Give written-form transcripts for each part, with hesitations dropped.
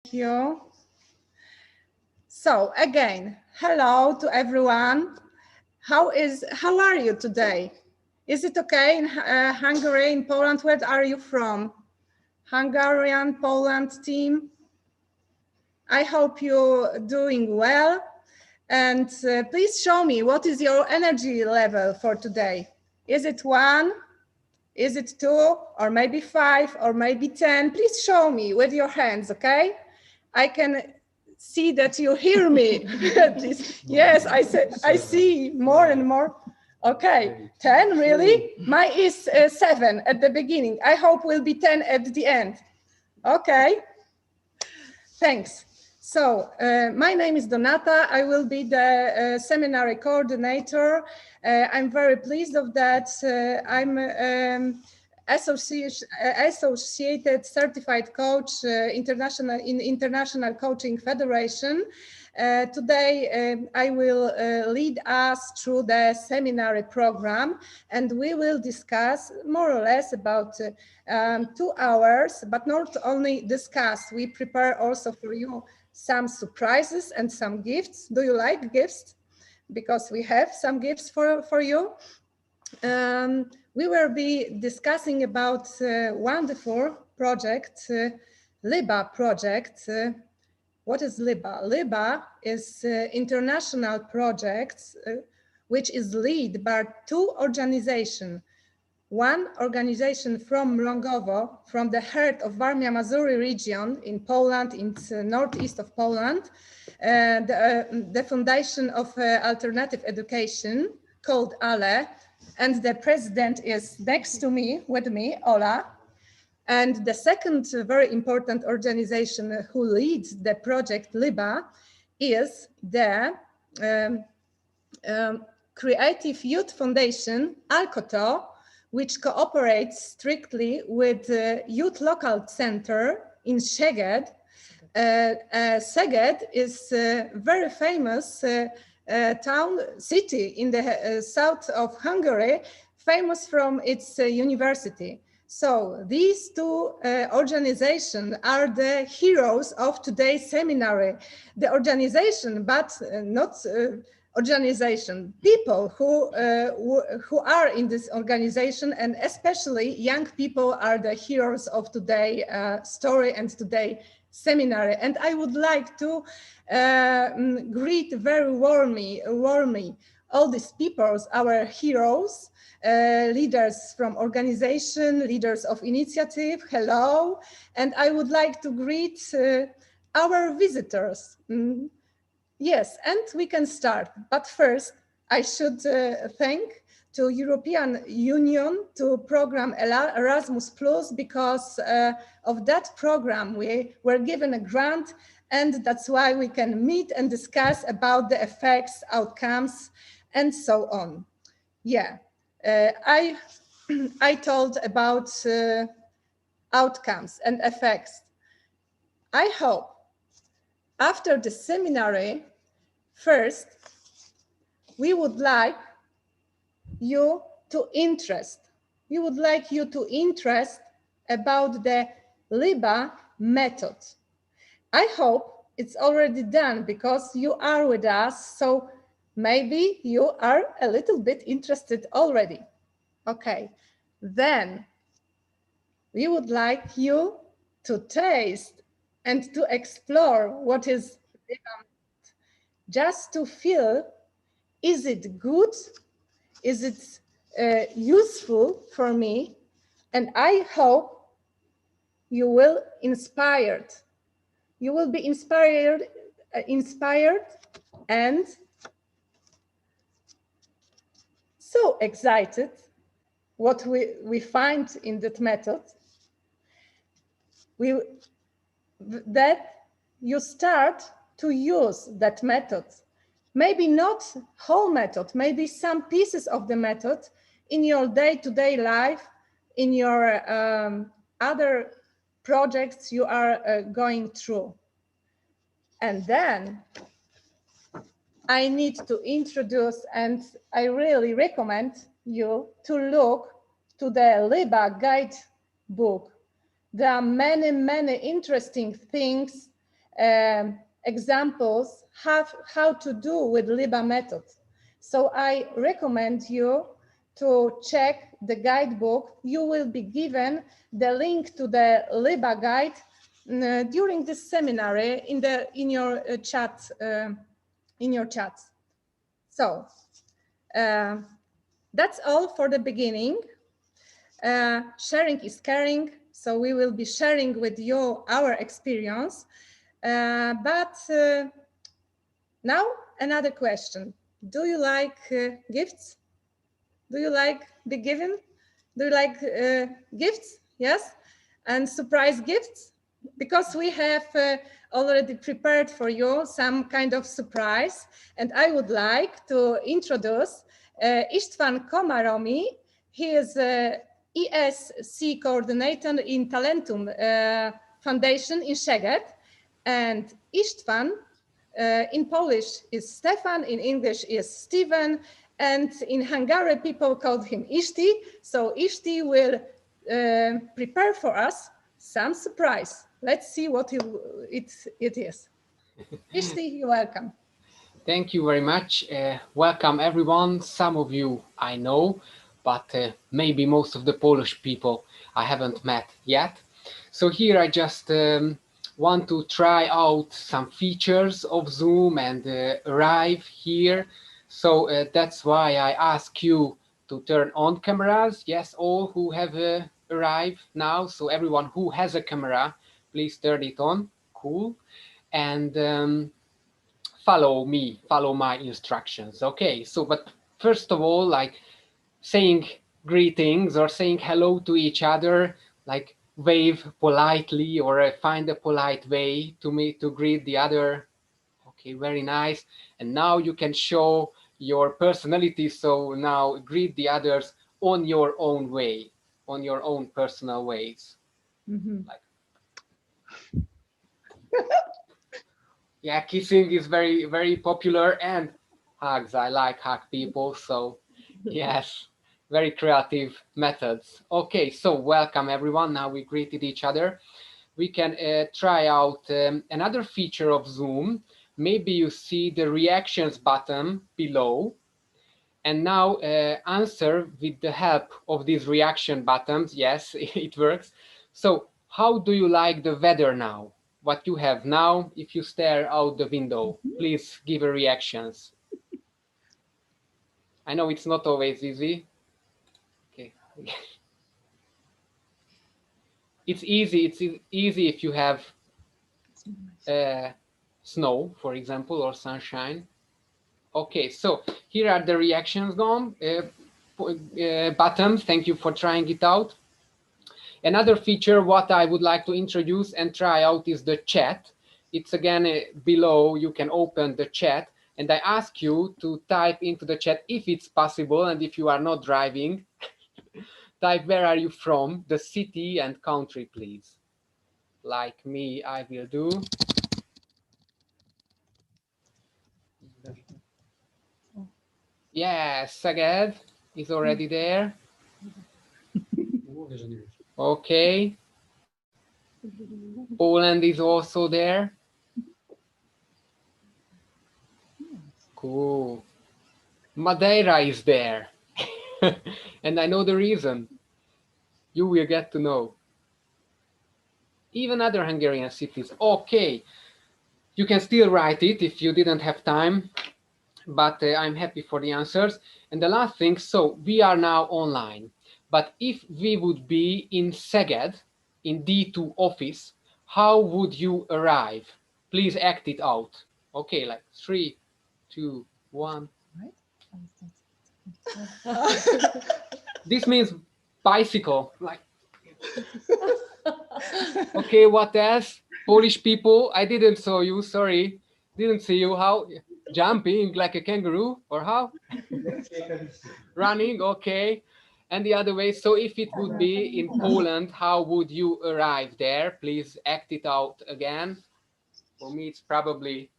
you. So again, hello to everyone. How are you today? Is it okay in Hungary, in Poland? Where are you from? Hungarian, Poland team? I hope you're doing well. And please show me, what is your energy level for today? Is it 1? Is it 2? Or maybe 5? Or maybe 10? Please show me with your hands, okay? I can see that you hear me. Yes, I see more and more. Okay, 10, really? Mine is 7 at the beginning. I hope will be 10 at the end. Okay, thanks. So my name is Donata. I will be the seminary coordinator. I'm very pleased of that. I'm associated certified coach in International Coaching Federation. Today I will lead us through the seminary program, and we will discuss more or less about 2 hours, but not only discuss, we prepare also for you some surprises and some gifts. Do you like gifts? Because we have some gifts for you. We will be discussing about wonderful project, LIBA project. What is LIBA? LIBA is international project which is led by 2 organizations. One organization from Mrągowo, from the heart of Warmia-Mazur region in Poland, in the northeast of Poland, the Foundation of Alternative Education called ALE, and the president is next to me, with me, Ola. And the second very important organization who leads the project LIBA is the Creative Youth Foundation, Alkoto, which cooperates strictly with the Youth Local Center in Szeged. Szeged is a very famous city in the south of Hungary, famous from its university. So these 2 organizations are the heroes of today's seminary. The organization, but not organization, people who are in this organization, and especially young people, are the heroes of today's story and today seminary. And I would like to greet very warmly all these people, our heroes, leaders from organization, leaders of initiative. Hello. And I would like to greet our visitors. Yes, and we can start. But first, I should thank to European Union, to program Erasmus+, because of that program we were given a grant, and that's why we can meet and discuss about the effects, outcomes, and so on. Yeah, I told about outcomes and effects. I hope after the seminary, first, we would like you to interest about the LIBA method. I hope it's already done because you are with us, so maybe you are a little bit interested already. Okay, then we would like you to taste and to explore what is LIBA, just to feel, is it good? Is it useful for me? And I hope you will inspired. You will be inspired and so excited what we find in that method. That you start to use that method. Maybe not whole method, maybe some pieces of the method in your day-to-day life, in your other projects you are going through. And then I need to introduce, and I really recommend you to look to the LIBA guidebook. There are many interesting things examples how to do with LIBA method. So I recommend you to check the guidebook. You will be given the link to the LIBA guide during this seminar in your chat. So that's all for the beginning. Sharing is caring, so we will be sharing with you our experience. But now another question. Do you like gifts? Do you like be given? Do you like gifts? Yes? And surprise gifts? Because we have already prepared for you some kind of surprise. And I would like to introduce István Komaromi. He is ESC coordinator in Talentum Foundation in Szeged. And István in Polish is Stefan, in English is Steven, and in Hungary people called him Isti. So Isti will prepare for us some surprise. Let's see what it is. Isti, you're welcome. Thank you very much. Welcome everyone. Some of you I know, but maybe most of the Polish people I haven't met yet. So here I just want to try out some features of Zoom and arrive here. So that's why I ask you to turn on cameras. Yes, all who have arrived now. So everyone who has a camera, please turn it on. Cool. And follow me, follow my instructions. Okay, so but first of all, like saying greetings or saying hello to each other, like wave politely or find a polite way to greet the other. Okay, very nice. And now you can show your personality. So now greet the others on your own way, on your own personal ways. Like, yeah, kissing is very, very popular, and hugs. I like hug people. So yes, very creative methods. Okay, so welcome everyone. Now we greeted each other. We can try out another feature of Zoom. Maybe you see the reactions button below. And now answer with the help of these reaction buttons. Yes, it works. So how do you like the weather now? What you have now, if you stare out the window, please give a reactions. I know it's not always easy. Okay. It's easy if you have snow, for example, or sunshine. Okay, so here are the reactions gone. Buttons, thank you for trying it out. Another feature what I would like to introduce and try out is the chat. It's again below, you can open the chat, and I ask you to type into the chat if it's possible, and if you are not driving, type where are you from, the city and country, please. Like me, I will do. Yes, Szeged is already there. Okay. Poland is also there. Cool. Madeira is there. And I know the reason. You will get to know. Even other Hungarian cities. Okay. You can still write it if you didn't have time, but I'm happy for the answers. And the last thing, so we are now online. But if we would be in Szeged, in D2 office, how would you arrive? Please act it out. Okay, like 3, 2, 1. This means bicycle. Like. Okay, what else? Polish people, I didn't saw you, sorry. Didn't see you. How? Jumping like a kangaroo or how? Running, okay. And the other way, so if it would be in Poland, how would you arrive there? Please act it out again. For me, it's probably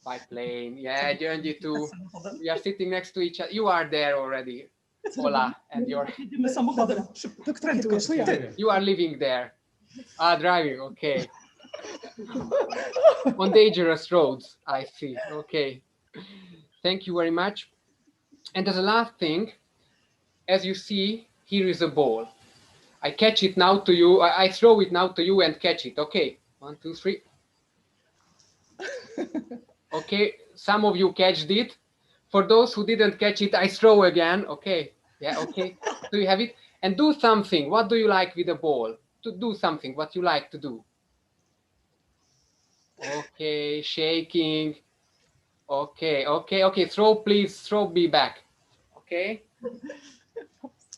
by plane. Yeah, György too. We are sitting next to each other. You are there already. Ola, and you're... You are living there. Ah, driving, okay. On dangerous roads, I see. Okay. Thank you very much. And as a last thing, as you see, here is a ball. I catch it now to you. I throw it now to you and catch it. Okay. 1, 2, 3. Okay. Some of you catched it. For those who didn't catch it, I throw again. Okay. Yeah. Okay. So you have it. And do something. What do you like with the ball? To do something. What you like to do. Okay. Shaking. Okay. Okay. Okay. Throw, please. Throw me back. Okay.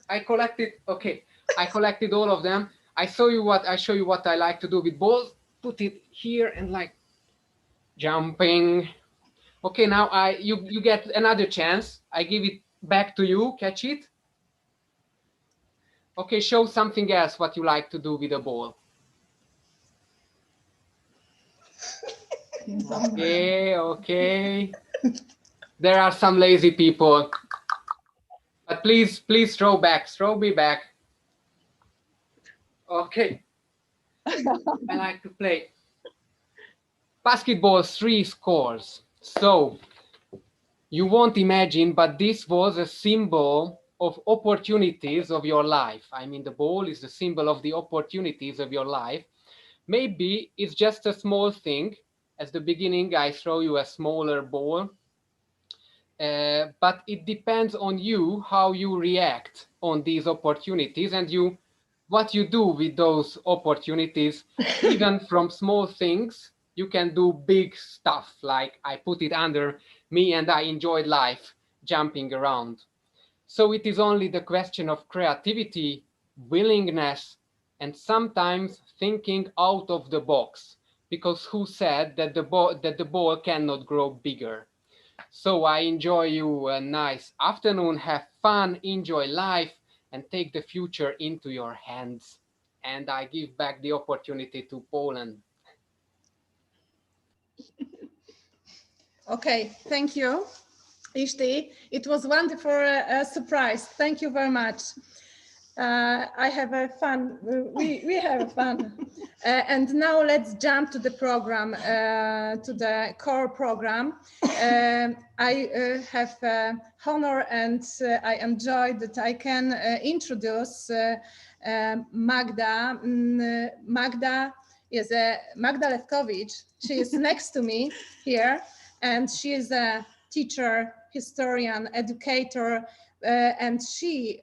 I collected. Okay. I collected all of them. I show you what I like to do with balls. Put it here and like jumping. Okay, now you get another chance. I give it back to you. Catch it. Okay, show something else what you like to do with a ball. Okay, okay. There are some lazy people. But please throw back. Throw me back. Okay. I like to play. Basketball 3 scores. So you won't imagine, but this was a symbol of opportunities of your life. I mean, the ball is the symbol of the opportunities of your life. Maybe it's just a small thing. At the beginning, I throw you a smaller ball. But it depends on you how you react on these opportunities and what you do with those opportunities. Even from small things, you can do big stuff, like I put it under me and I enjoyed life jumping around. So it is only the question of creativity, willingness, and sometimes thinking out of the box, because who said that the ball cannot grow bigger? So I enjoy you a nice afternoon, have fun, enjoy life, and take the future into your hands. And I give back the opportunity to Poland. Okay, thank you, Ishti. It was wonderful surprise. Thank you very much. I have a fun. We have fun. And now let's jump to the program, to the core program. I have honor and I enjoy that I can introduce Magda. Magda is Magda Lewkowicz. She is next to me here, and she is a teacher, historian, educator, and she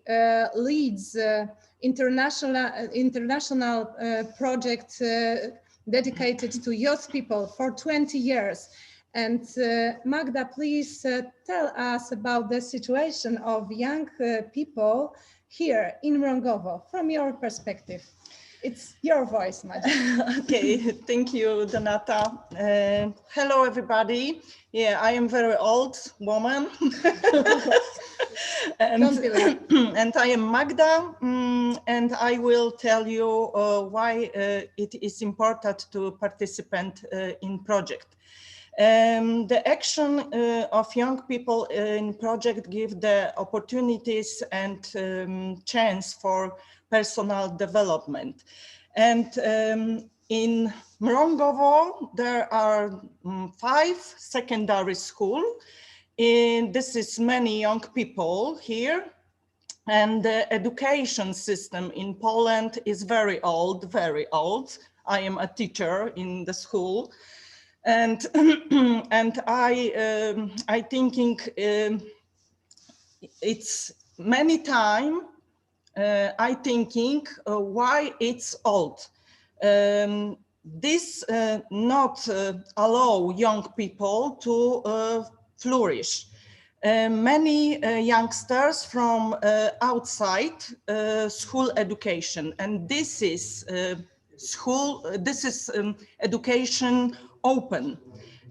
leads international project dedicated to youth people for 20 years. And Magda, please tell us about the situation of young people here in Mrągowo from your perspective. It's your voice, Magda. Okay, thank you, Donata. Hello, everybody. Yeah, I am very old woman. and I am Magda, and I will tell you why it is important to participate in project. The action of young people in project give the opportunities and chance for personal development. And in Mrągowo, there are 5 secondary schools. And this is many young people here. And the education system in Poland is very old, very old. I am a teacher in the school. And I thinking it's many time I thinking why it's old. This not allow young people to flourish. Many youngsters from outside school education, and this is education open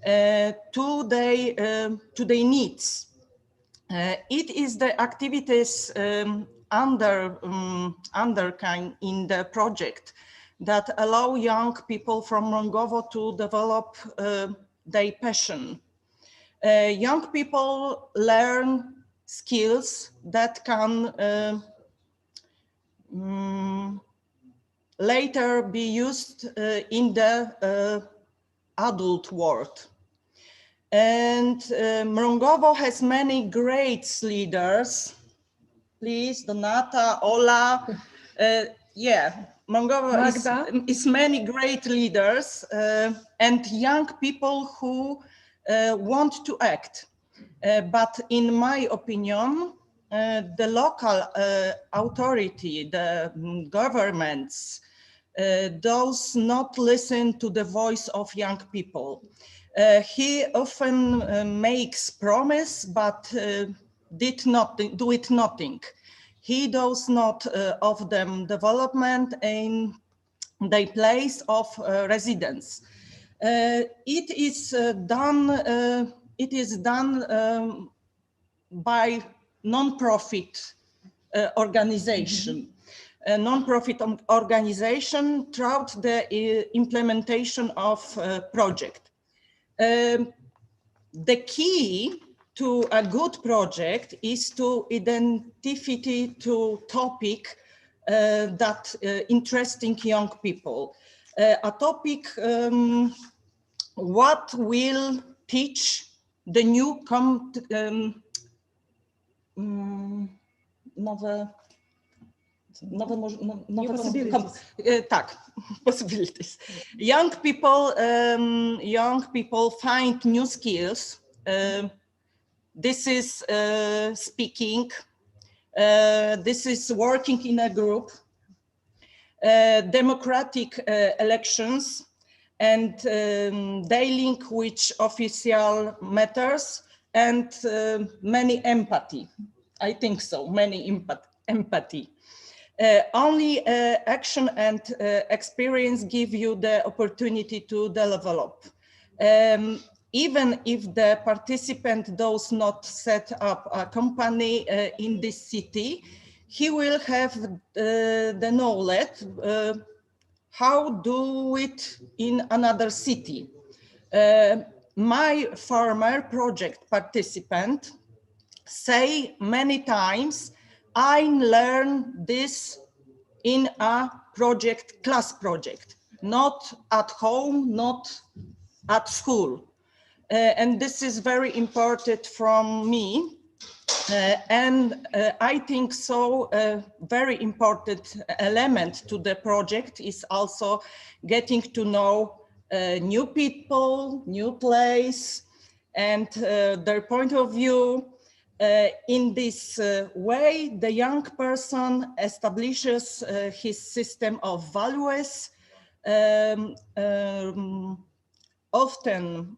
to their needs. It is the activities under in the project that allow young people from Mrągowo to develop their passion. Young people learn skills that can later be used in the adult world. And Mrągowo has many great leaders. Please, Donata, Ola, yeah, Mrągowo is many great leaders and young people who want to act. But in my opinion, the local authority, the governments, does not listen to the voice of young people. He often makes promise, but do it nothing. He does not of them development in the place of residence. It is done by non-profit organization. A non-profit organization throughout the implementation of project. The key to a good project is to identify to topic that interesting young people. A topic what will teach the new possibilities. Young people find new skills. This is speaking. This is working in a group. Democratic elections and dealing with official matters and many empathy. I think so, many empathy. Only action and experience give you the opportunity to develop. Even if the participant does not set up a company in this city, he will have the knowledge how do it in another city. My former project participant say many times, I learned this in a class project, not at home, not at school. And this is very important from me. And I think so very important element to the project is also getting to know new people, new place, and their point of view. In this way, the young person establishes his system of values, often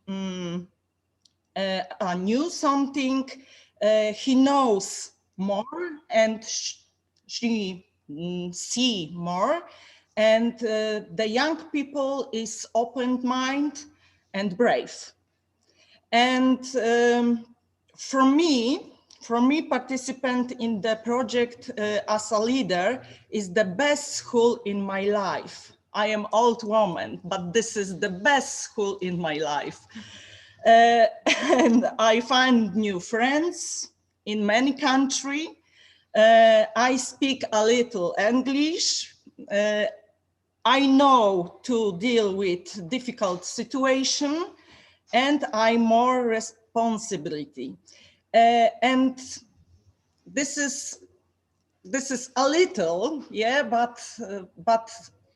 knew something, he knows more and she see more, and the young people is open mind and brave. And for me, participant in the project as a leader is the best school in my life. I am old woman, but this is the best school in my life. And I find new friends in many countries. I speak a little English. I know to deal with difficult situation, and I'm more responsibility. And this is a little, yeah, but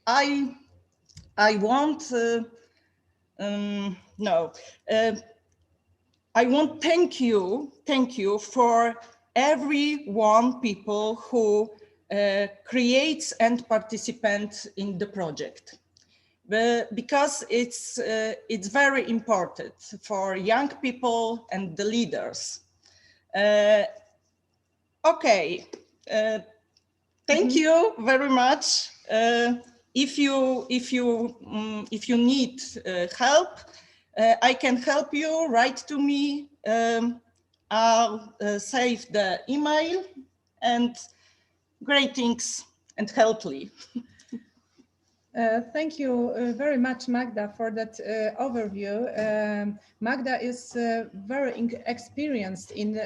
I want I want thank you for everyone people who creates and participate in the project. Because it's very important for young people and the leaders. Okay, thank you very much. If you need help, I can help you. Write to me. I'll save the email, and greetings and healthily. Thank you very much, Magda, for that overview. Magda is very experienced in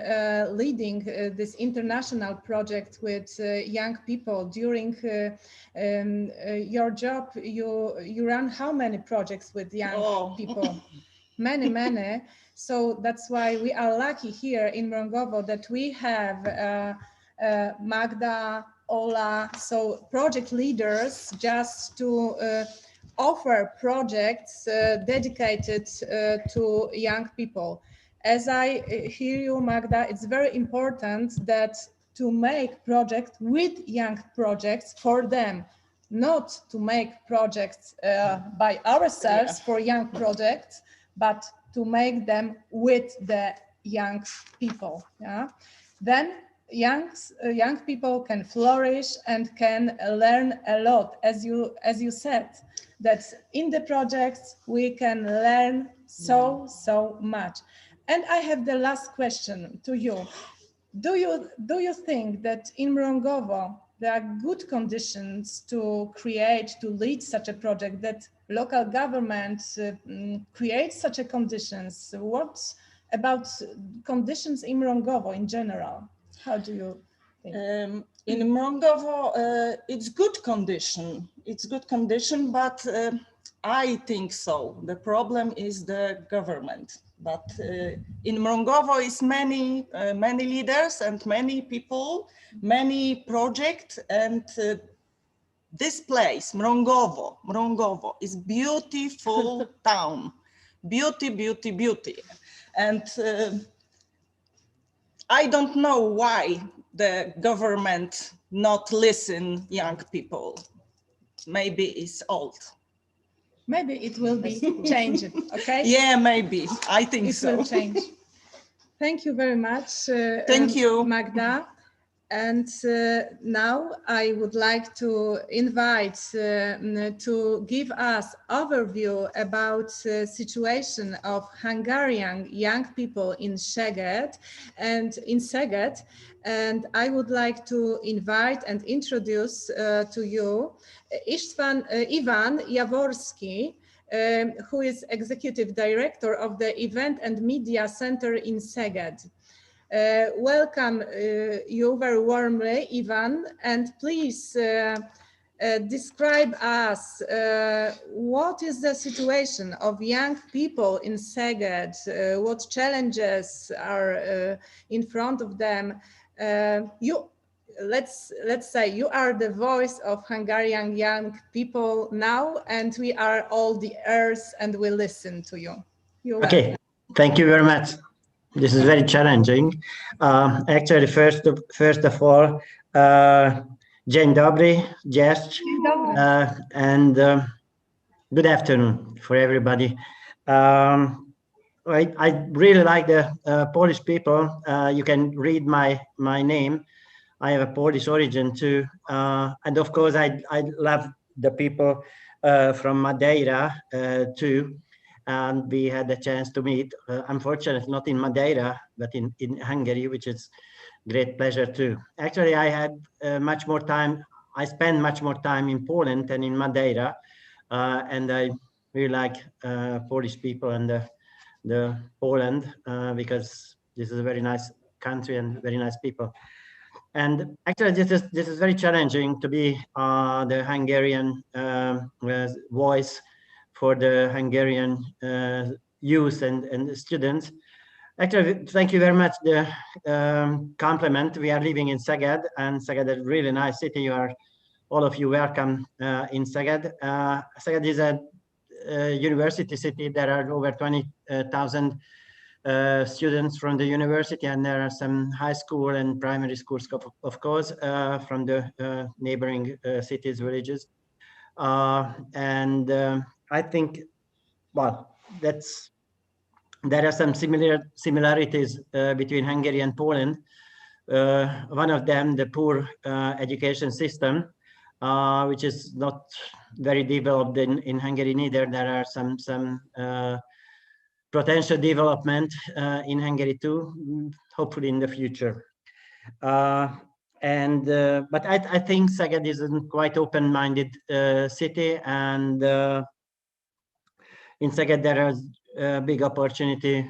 leading this international project with young people. During your job, you run how many projects with young people? Many, many. So that's why we are lucky here in Mrągowo that we have Magda, Ola, so project leaders, just to offer projects dedicated to young people. As I hear you, Magda, it's very important that to make projects with young projects for them, not to make projects by ourselves for young projects, but to make them with the young people. Yeah? Then young people can flourish and can learn a lot. As you said, that in the projects we can learn so much. And I have the last question to you. Do you think that in Mrągowo there are good conditions to create, to lead such a project, that local government creates such a conditions? What about conditions in Mrągowo in general? How do you think? In Mrągowo, it's good condition. It's good condition, but I think so. The problem is the government. But in Mrągowo is many leaders and many people, many projects, and this place, Mrągowo is beautiful town. Beauty, beauty, beauty. And I don't know why the government not listen young people. Maybe it's old. Maybe it will be changed, okay? Yeah, maybe. I think it so. Will change. Thank you very much, Thank you, Magda. And now I would like to invite to give us overview about situation of Hungarian young people in Szeged and And I would like to invite and introduce to you Ivan Jaworski, who is Executive Director of the Event and Media Center in Szeged. Welcome you very warmly, Ivan, and please describe us what is the situation of young people in Szeged, what challenges are in front of them. Let's say you are the voice of Hungarian young people now, and we are all the ears and we listen to you. Okay, thank you very much. This is very challenging. Actually, first of all, Dzień dobry, Jess, and good afternoon for everybody. I really like the Polish people. You can read my name. I have a Polish origin too, and of course, I love the people from Madeira too. And we had a chance to meet, unfortunately not in Madeira, but in Hungary, which is great pleasure too. Actually, I had much more time. I spent much more time in Poland than in Madeira, and I really like Polish people and the Poland because this is a very nice country and very nice people. And actually, this is very challenging to be the Hungarian voice for the Hungarian youth and students. Actually, thank you very much. The compliment. We are living in Szeged, and Szeged is a really nice city. You are, all of you, welcome in Szeged. Szeged is a university city. There are over 20,000 students from the university, and there are some high school and primary schools, of course, from the neighboring cities, villages. I think, well, there are some similarities between Hungary and Poland. One of them, the poor education system, which is not very developed in Hungary neither. There are some potential development in Hungary too, hopefully in the future. And but I think Szeged is a quite open-minded city, and in Szeged there is a big opportunity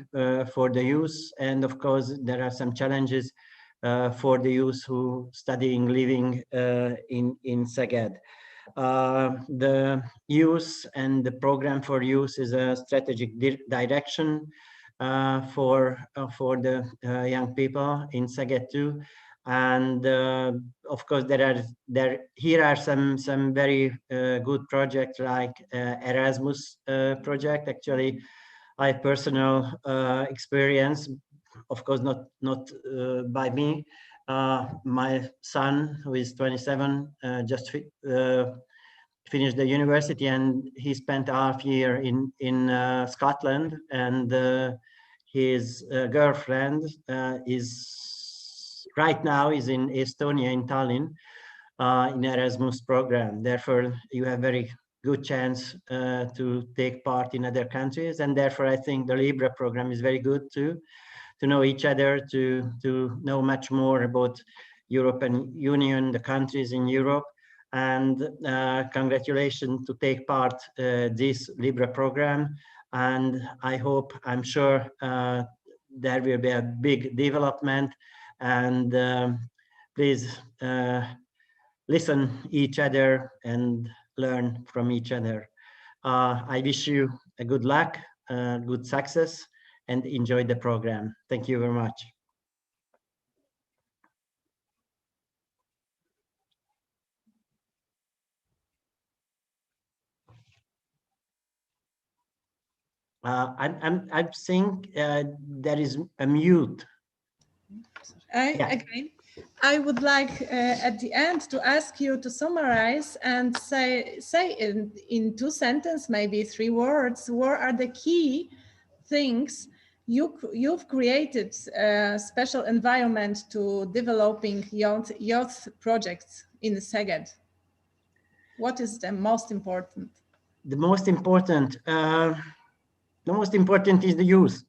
for the youth, and of course there are some challenges for the youth who studying living in Szeged. The youth and the program for youth is a strategic direction for the young people in Szeged too. And of course here are some very good projects like Erasmus project. Actually, I personal experience, of course not by me. My son, who is 27, just finished the university, and he spent a half year in Scotland, and his girlfriend is right now is in Estonia, in Tallinn, in Erasmus program. Therefore, you have very good chance to take part in other countries, and therefore I think the Libra program is very good too, to know each other, to know much more about European Union, the countries in Europe. And congratulations to take part this Libra program. And I hope, I'm sure there will be a big development. And please listen each other and learn from each other. I wish you a good luck, good success, and enjoy the program. Thank you very much. I think there is a mute. Again, I would like at the end to ask you to summarize and say in 2 sentences, maybe 3 words, what are the key things you've created a special environment to developing youth projects in Szeged? What is the most important? The most important is the youth.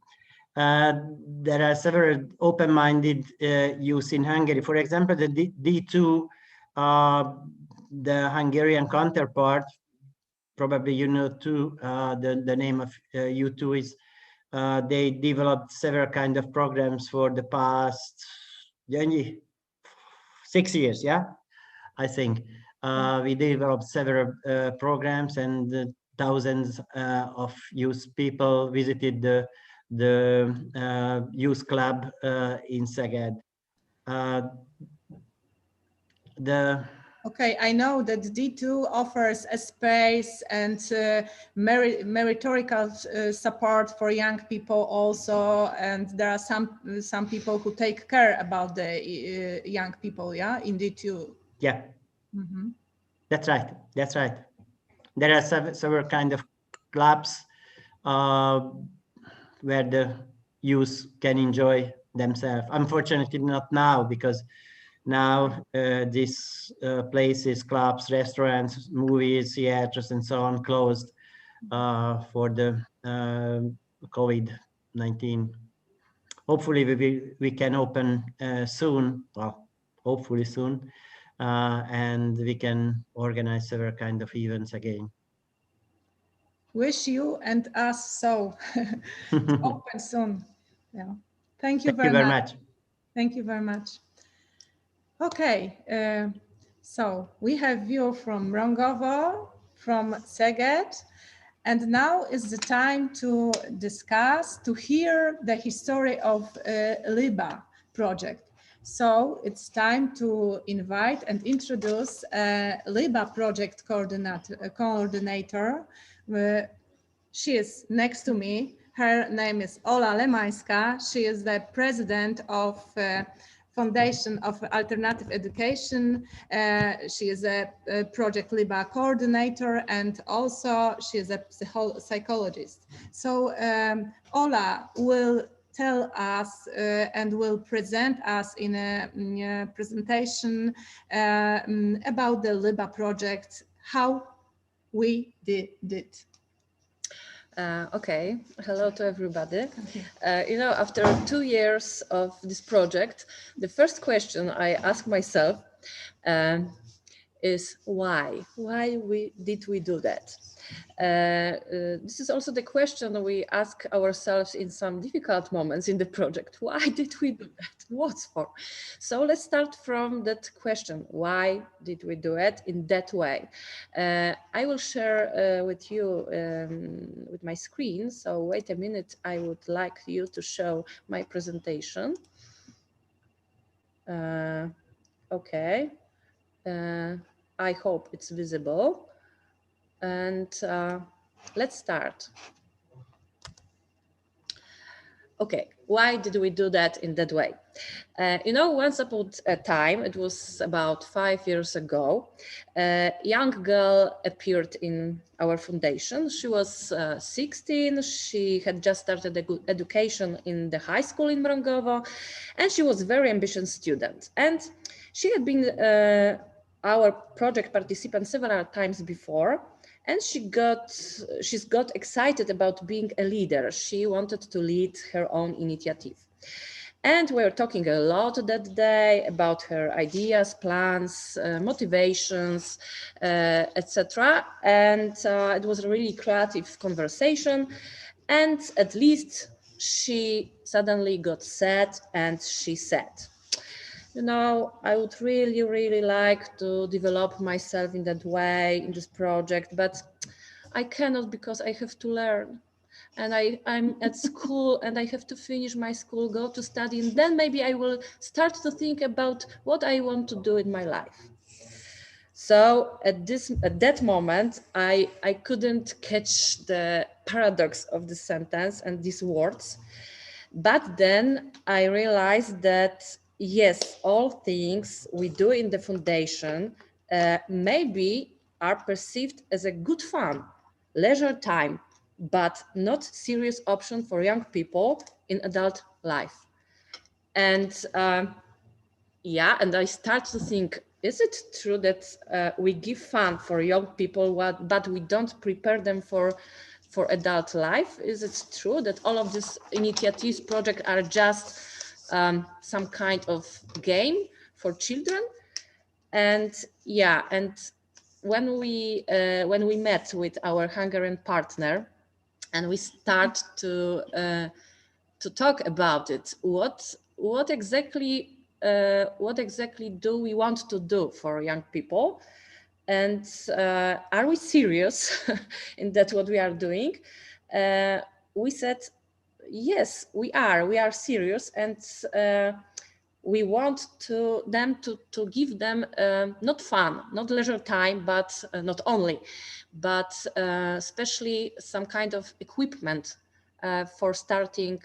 There are several open-minded youth in Hungary. For example, the D2, the Hungarian counterpart, probably you know too, the name of U2 is, they developed several kind of programs for the past 6 years, yeah, I think. We developed several programs, and thousands of youth people visited the youth club in Szeged. Okay, I know that D2 offers a space and meritorical support for young people also, and there are some people who take care about the young people, yeah, in D2. Yeah, that's right. That's right. There are several kind of clubs where the youth can enjoy themselves. Unfortunately, not now, because now these places, clubs, restaurants, movies, theaters, and so on closed for the COVID-19. Hopefully we can open soon, well, hopefully soon, and we can organize several kind of events again. Wish you and us so. Open soon. Yeah. Thank you very much. Thank you very much. Okay, so we have view from Rongovo, from Szeged, and now is the time to discuss, to hear the history of LIBA project. So it's time to invite and introduce LIBA project coordinator. She is next to me. Her name is Ola Lemańska. She is the president of Foundation of Alternative Education. She is a Project LIBA coordinator, and also she is a psychologist. So Ola will tell us and will present us in a presentation about the LIBA project, how we did it. Okay, hello to everybody. After 2 years of this project, the first question I ask myself is why? Why did we do that? This is also the question we ask ourselves in some difficult moments in the project. Why did we do that? What's for? So let's start from that question. Why did we do it in that way? I will share with you with my screen. So wait a minute. I would like you to show my presentation. Okay. I hope it's visible. And let's start. Okay, why did we do that in that way? Once upon a time, it was about 5 years ago, a young girl appeared in our foundation. She was 16, she had just started a good education in the high school in Mrągowo, and she was a very ambitious student. And she had been our project participant several times before, and she's got excited about being a leader. She wanted to lead her own initiative. And we were talking a lot that day about her ideas, plans, motivations, etc. And it was a really creative conversation. And at least she suddenly got sad and she said, I would really, really like to develop myself in that way in this project, but I cannot because I have to learn. And I'm at school and I have to finish my school, go to study, and then maybe I will start to think about what I want to do in my life. So at that moment, I couldn't catch the paradox of this sentence and these words. But then I realized that, yes, all things we do in the foundation maybe are perceived as a good fun, leisure time, but not serious option for young people in adult life. And and I start to think, is it true that we give fun for young people, but we don't prepare them for adult life? Is it true that all of these initiatives, projects are just some kind of game for children? And when we met with our Hungarian partner and we start to talk about it, what exactly do we want to do for young people? And are we serious in that what we are doing? We said, yes, we are serious, and we want them to give them not fun, not leisure time, but not only, but especially some kind of equipment for starting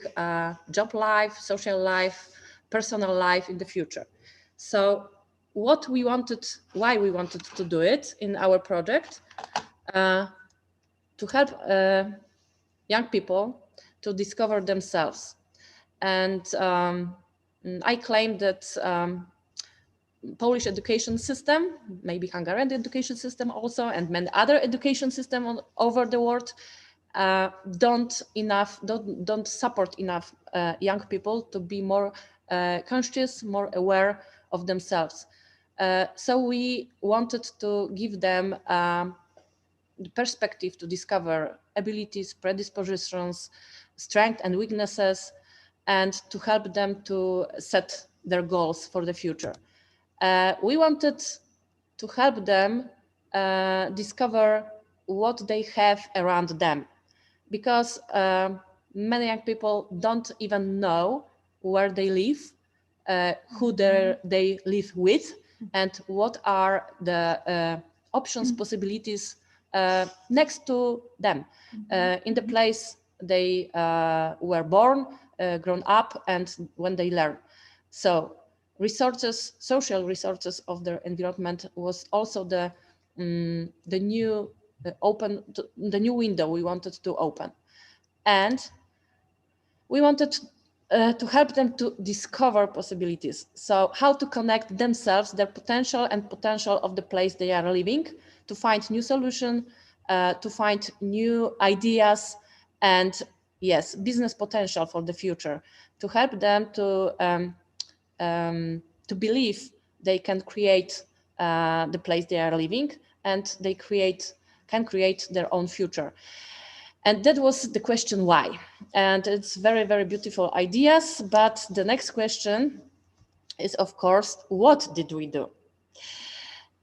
job life, social life, personal life in the future. So why we wanted to do it in our project, to help young people to discover themselves. And I claim that Polish education system, maybe Hungarian education system also, and many other education systems all over the world don't support enough young people to be more conscious, more aware of themselves. So we wanted to give them the perspective to discover abilities, predispositions, strengths and weaknesses, and to help them to set their goals for the future. We wanted to help them discover what they have around them, because many young people don't even know where they live, who they live with, and what are the options, possibilities next to them in the place they were born, grown up, and when they learn. So resources, social resources of their environment was also the new window we wanted to open. And we wanted to help them to discover possibilities. So how to connect themselves, their potential and potential of the place they are living, to find new solution, to find new ideas, and yes, business potential for the future, to help them to believe they can create the place they are living, and they can create their own future. And that was the question why. And it's very, very beautiful ideas. But the next question is, of course, what did we do?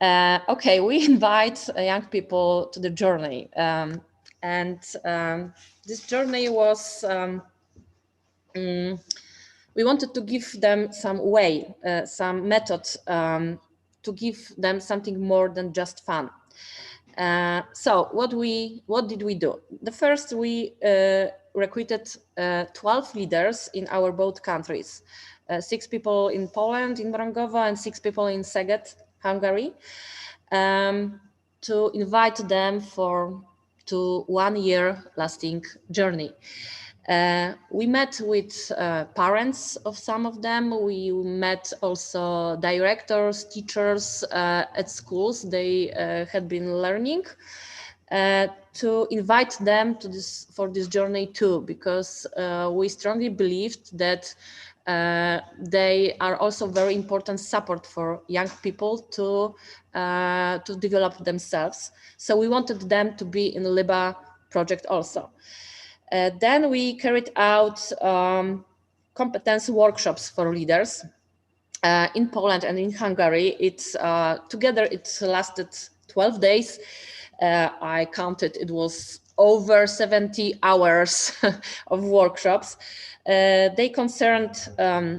Okay, we invite young people to the journey. This journey was, we wanted to give them some way, some method, to give them something more than just fun. So what did we do? The first, we recruited 12 leaders in our both countries, 6 people in Poland, in Wrągowo, and 6 people in Szeged, Hungary, to invite them to 1 year lasting journey. We met with parents of some of them. We met also directors, teachers at schools they had been learning, to invite them to for this journey too, because we strongly believed that they are also very important support for young people to develop themselves. So we wanted them to be in the LIBA project also. Then we carried out competence workshops for leaders in Poland and in Hungary. Together it lasted 12 days. I counted, it was over 70 hours of workshops. They concerned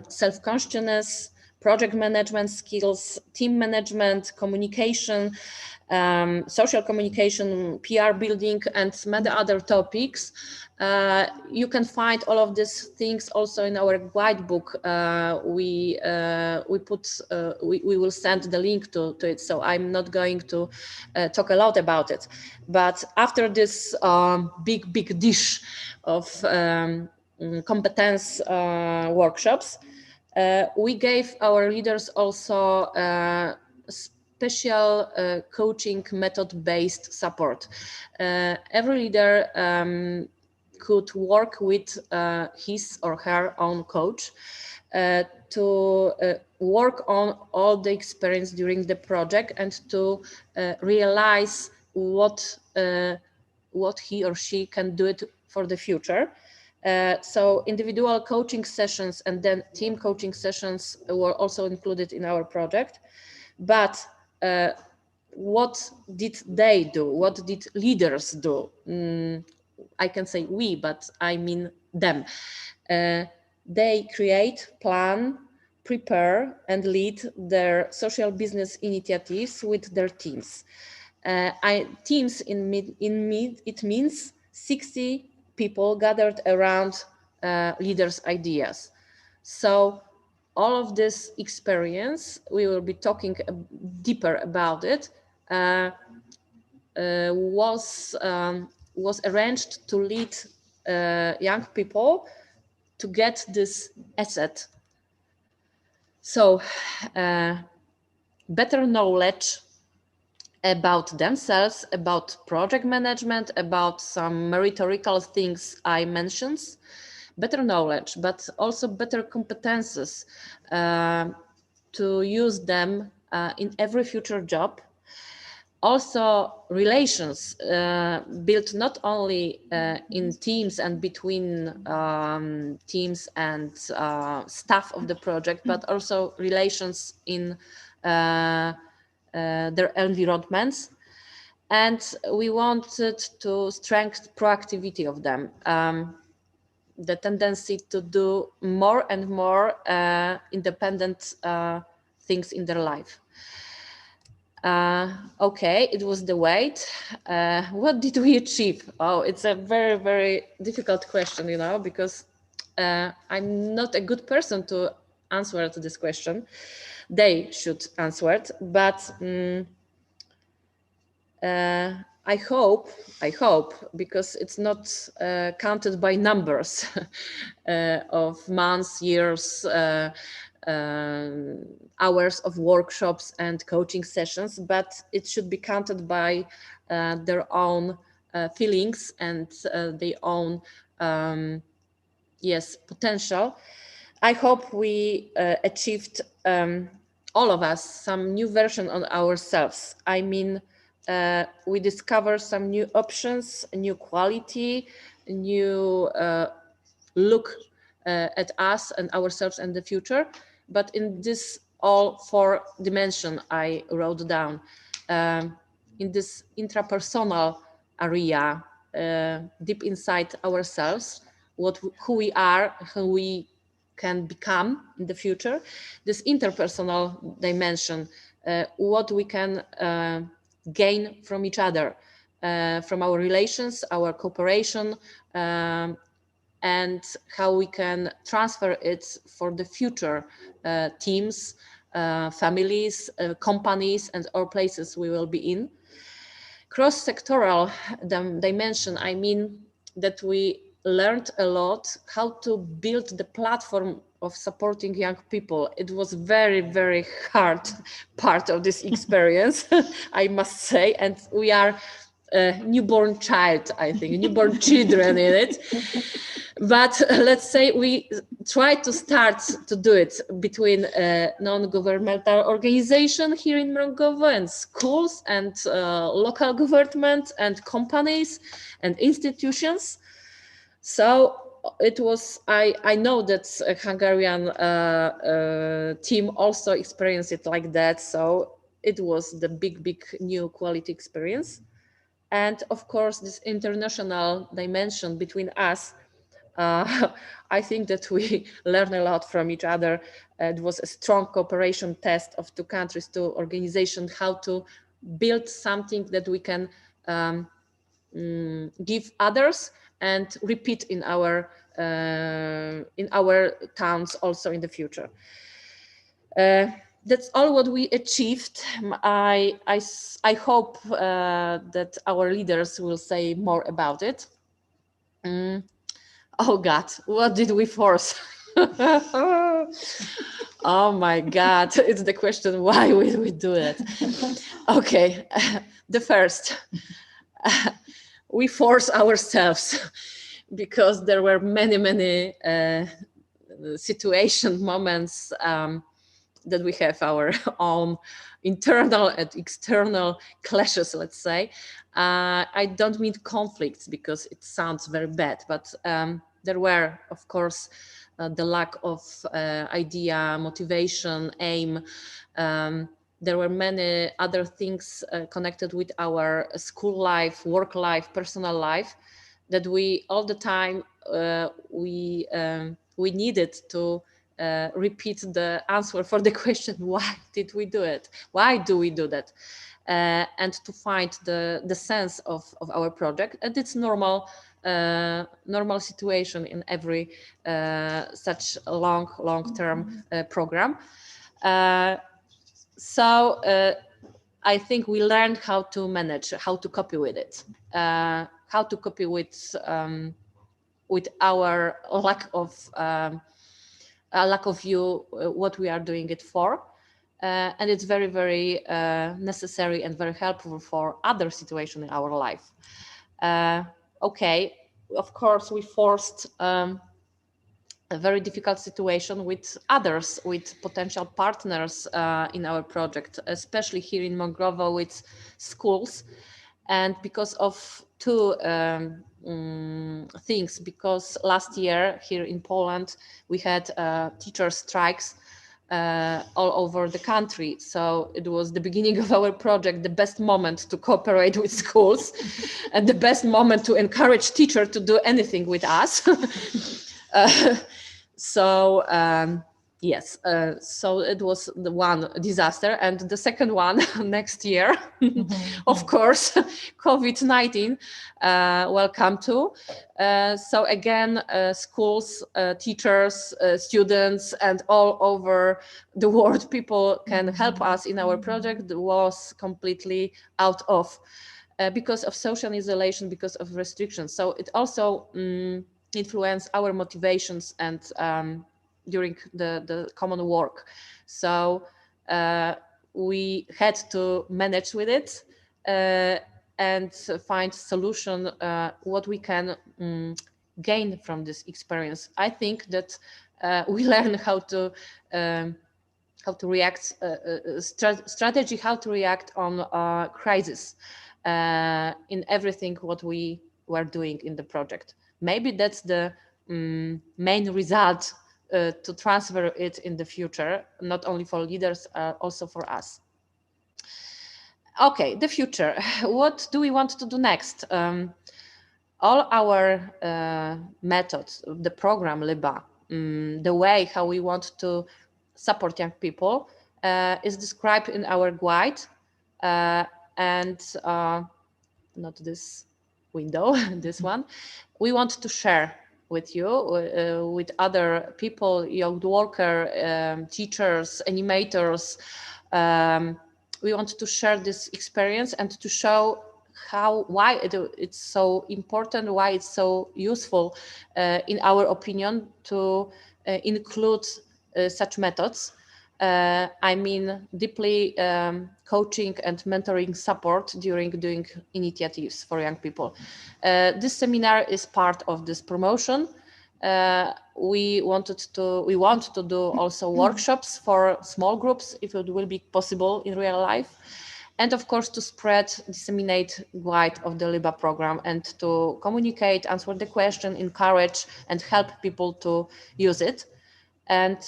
self-consciousness, project management skills, team management, communication, social communication, PR building, and many other topics. You can find all of these things also in our guidebook. We will send the link to it, so I'm not going to talk a lot about it. But after this big dish of competence workshops, we gave our leaders also special coaching method-based support. Every leader could work with his or her own coach to work on all the experience during the project and to realize what he or she can do it for the future. So individual coaching sessions and then team coaching sessions were also included in our project. But what did they do? What did leaders do? I can say we, but I mean them. They create, plan, prepare, and lead their social business initiatives with their teams. Teams it means 60 people gathered around leaders' ideas. So all of this experience, we will be talking deeper about it, was arranged to lead young people to get this asset. So better knowledge about themselves, about project management, about some meritorical things I mentioned, better knowledge, but also better competences to use them in every future job. Also relations built not only in teams and between teams and staff of the project, but also relations in their environments. And we wanted to strengthen proactivity of them, the tendency to do more and more independent things in their life. Okay, it was the weight. What did we achieve? Oh, it's a very, very difficult question, you know, because I'm not a good person to answer to this question. They should answer it, but I hope, because it's not counted by numbers of months, years, hours of workshops and coaching sessions, but it should be counted by their own feelings and their own potential. I hope we achieved, all of us, some new version on ourselves. I mean, we discover some new options, new quality, new look at us and ourselves and the future. But in this all 4 dimension I wrote down, in this intrapersonal area, deep inside ourselves, who we are, who we can become in the future, this interpersonal dimension, what we can gain from each other, from our relations, our cooperation, and how we can transfer it for the future teams, families, companies, and all places we will be in. Cross-sectoral dimension, I mean that we learned a lot how to build the platform of supporting young people. It was very, very hard part of this experience, I must say, and we are a newborn child, I think, newborn children in it. But let's say we try to start to do it between non-governmental organization here in Mrągowo and schools and local government and companies and institutions. So it was, I know that a Hungarian team also experienced it like that. So it was the big new quality experience. And of course, this international dimension between us, I think that we learn a lot from each other. It was a strong cooperation test of 2 countries, 2 organizations, how to build something that we can give others and repeat in our towns also in the future. That's all what we achieved. I hope that our leaders will say more about it. Oh God, what did we force? Oh my God, it's the question, why would we do it? Okay, the first, we force ourselves because there were many situation moments that we have our own internal and external clashes, let's say. I don't mean conflicts because it sounds very bad, but there were, of course, the lack of idea, motivation, aim. There were many other things connected with our school life, work life, personal life, that we all the time we needed to repeat the answer for the question, why did we do it? Why do we do that? And to find the sense of our project. And it's normal situation in every such long-term program. So I think we learned how to manage, how to copy with it, how to copy with our lack of view what we are doing it for. And it's very necessary and very helpful for other situations in our life. Okay, of course, we forced a very difficult situation with others, with potential partners in our project, especially here in Mrągowo with schools. And because of 2 things, because last year here in Poland, we had teacher strikes all over the country. So it was the beginning of our project, the best moment to cooperate with schools and the best moment to encourage teachers to do anything with us. Yes, so it was the one disaster. And the second one next year, of course, COVID-19, welcome to. So again, schools, teachers, students, and all over the world, people can help us in our project was completely out of because of social isolation, because of restrictions. So it also influenced our motivations and during the common work. So we had to manage with it. and find solution what we can gain from this experience. I think that we learn how to react, strategy, how to react on crisis in everything what we were doing in the project. Maybe that's the main result to transfer it in the future, not only for leaders, also for us. Okay, the future. What do we want to do next? All our methods, the program LIBA, the way how we want to support young people is described in our guide, and not this window, this one. We want to share with you, with other people, young worker, teachers, animators. We want to share this experience and to show why it's so important, why it's so useful, in our opinion, to include such methods. I mean, deeply coaching and mentoring support during doing initiatives for young people. This seminar is part of this promotion. We want to do also workshops for small groups, if it will be possible in real life. And of course, to disseminate guide of the LIBA program and to communicate, answer the question, encourage, and help people to use it. And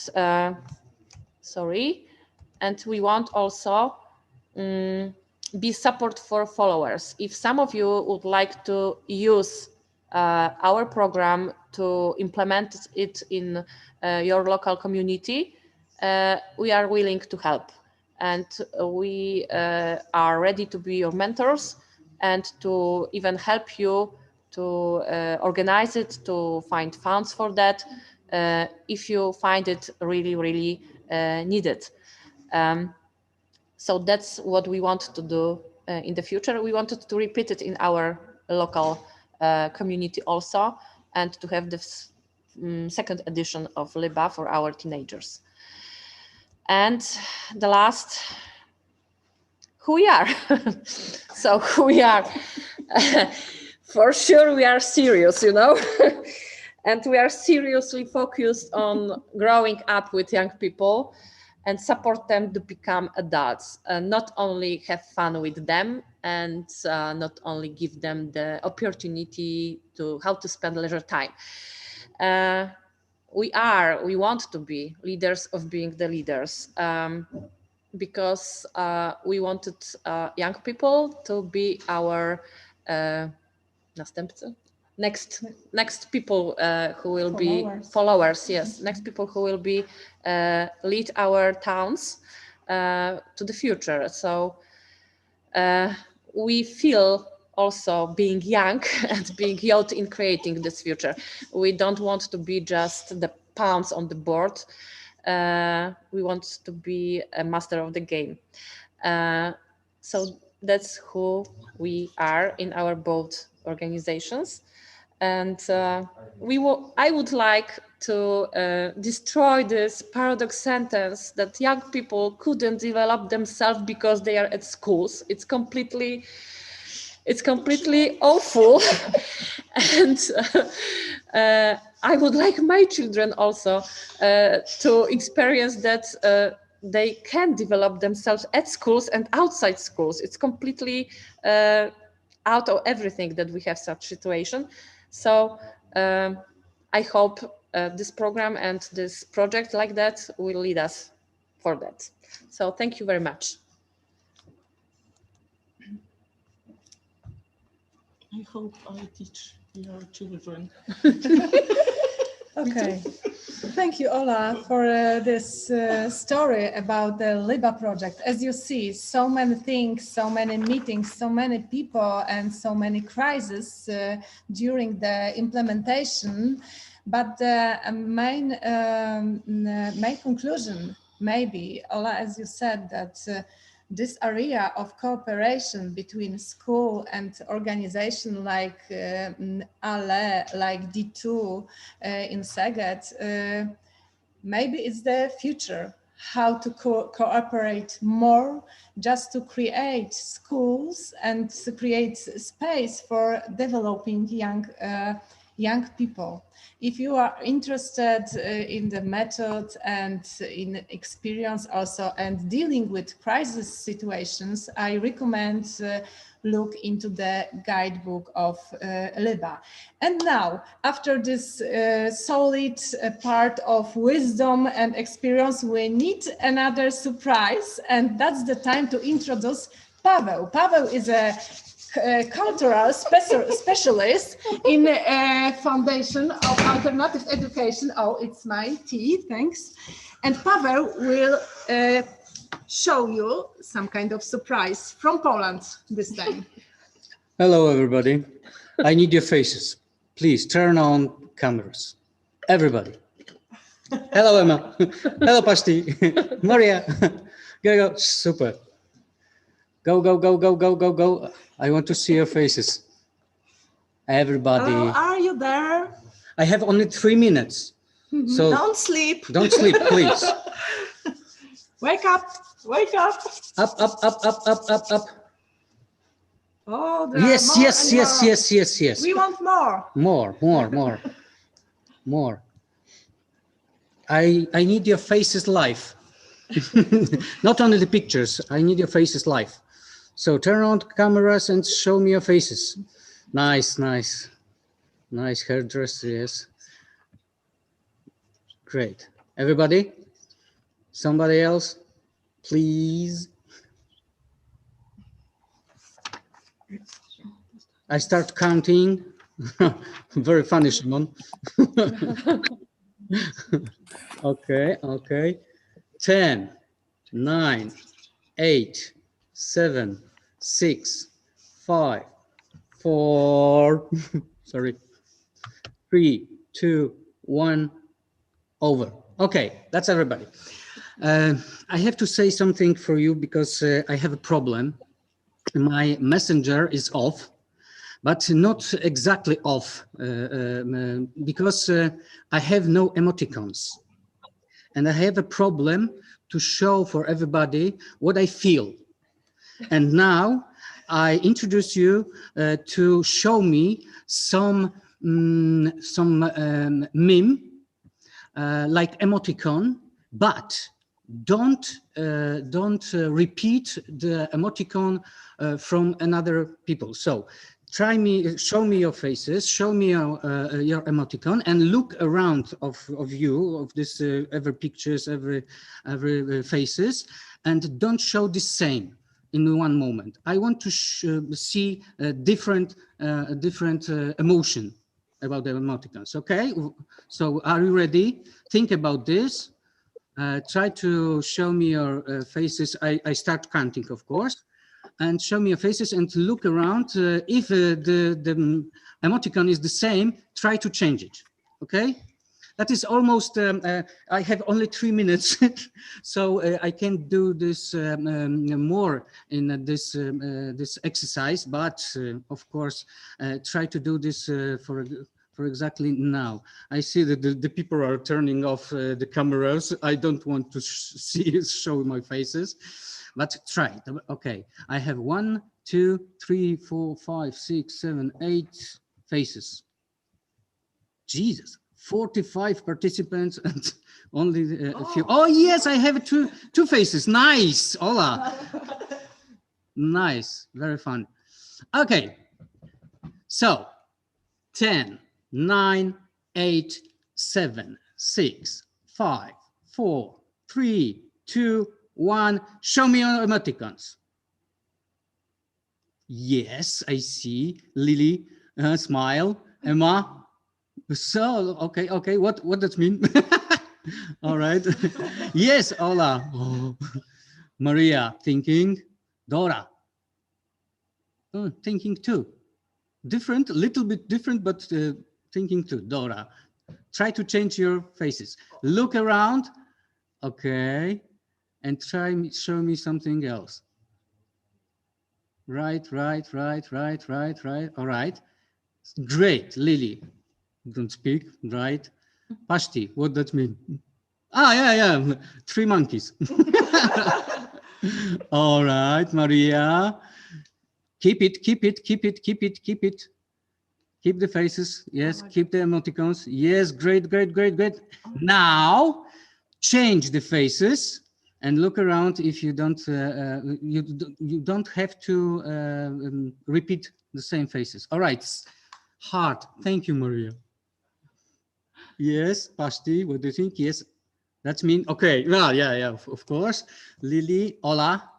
and we want also be support for followers. If some of you would like to use our program to implement it in your local community, we are willing to help. And we are ready to be your mentors and to even help you to organize it, to find funds for that, if you find it really, really needed. So that's what we want to do in the future. We wanted to repeat it in our local community also, and to have this second edition of LIBA for our teenagers. And the last, who we are. So who we are. For sure, we are serious, you know, and we are seriously focused on growing up with young people and support them to become adults, not only have fun with them and not only give them the opportunity to how to spend leisure time. We want to be leaders of being the leaders, because we wanted young people to be our next people who will be followers. Yes, next people who will be lead our towns to the future. So we feel also being young and being youth in creating this future. We don't want to be just the pawns on the board. We want to be a master of the game. So that's who we are in our both organizations. And I would like to destroy this paradox sentence that young people couldn't develop themselves because they are at schools. It's completely awful. And I would like my children also to experience that they can develop themselves at schools and outside schools. It's completely out of everything that we have such situation. So I hope this program and this project like that will lead us for that. So thank you very much. I hope I teach your children. Okay. Thank you, Ola, for this story about the LIBA project. As you see, so many things, so many meetings, so many people, and so many crises during the implementation. But the main conclusion, maybe, Ola, as you said, that this area of cooperation between school and organization like ALE, like D2 in Szeged, maybe it's the future. how to cooperate more, just to create schools and to create space for developing young people. If you are interested in the method and in experience also and dealing with crisis situations, I recommend look into the guidebook of Liba. And now, after this solid part of wisdom and experience, we need another surprise, and that's the time to introduce Paweł. Paweł is a cultural specialist in Foundation of Alternative Education. Oh, it's my tea, thanks. And Paweł will show you some kind of surprise from Poland this time. Hello, everybody. I need your faces. Please turn on cameras. Everybody. Hello, Emma. Hello, Pasti. Maria. Go. Super. Go, go, go, go, go, go, go. I want to see your faces. Everybody. Hello, are you there? I have only 3 minutes. So Don't sleep. don't sleep, please. Wake up, wake up. Up, up, up, up, up, up, up. Oh, there are Yes, more yes, and yes, more. yes, yes, yes. We want more. More. I need your faces live. Not only the pictures, I need your faces live. So turn on cameras and show me your faces. Nice hairdress, yes. Great. Everybody? Somebody else? Please. I start counting. Very funny, Shimon. Okay. 10, 9, 8, 7, 6, 5, 4, sorry, 3, 2, 1, over. Okay, that's everybody. I have to say something for you because I have a problem. My messenger is off, but not exactly off because I have no emoticons. And I have a problem to show for everybody what I feel. And now I introduce you to show me some meme like emoticon, but don't repeat the emoticon from another people. So show me your faces, show me your emoticon, and look around of you, of this every pictures, every faces, and don't show the same in one moment. I want to see a different emotion about the emoticons. Okay, so are you ready? Think about this. Try to show me your faces. I start counting, of course. And show me your faces and look around. If the emoticon is the same, try to change it, okay? That is almost, I have only 3 minutes, so I can do this more in this exercise, but of course, try to do this for exactly now. I see that the people are turning off the cameras. I don't want to show my faces. But try it. Okay, I have 1, 2, 3, 4, 5, 6, 7, 8 faces. Jesus, 45 participants and only a few. Oh yes, I have two faces. Nice, hola. Nice, very fun. Okay, so 10, 9, 8, 7, 6, 5, 4, 3, 2, 1, show me your emoticons. Yes, I see. Lily, smile. Emma. So, okay. What does that mean? All right. Yes, hola. Oh. Maria, thinking. Dora. Oh, thinking too. Different, a little bit different, but thinking too. Dora. Try to change your faces. Look around. Okay. And show me something else. Right. All right. Great, Lily. Don't speak, right? Pashti, what does mean? Ah, yeah. 3 monkeys. All right, Maria. Keep it. Keep the faces. Yes, keep the emoticons. Yes, great. Now, change the faces and look around. If you don't, you don't have to repeat the same faces. All right, heart. Thank you, Maria. Yes, Pasti, what do you think? Yes, that's mean. Okay, well, yeah, of course. Lily, hola.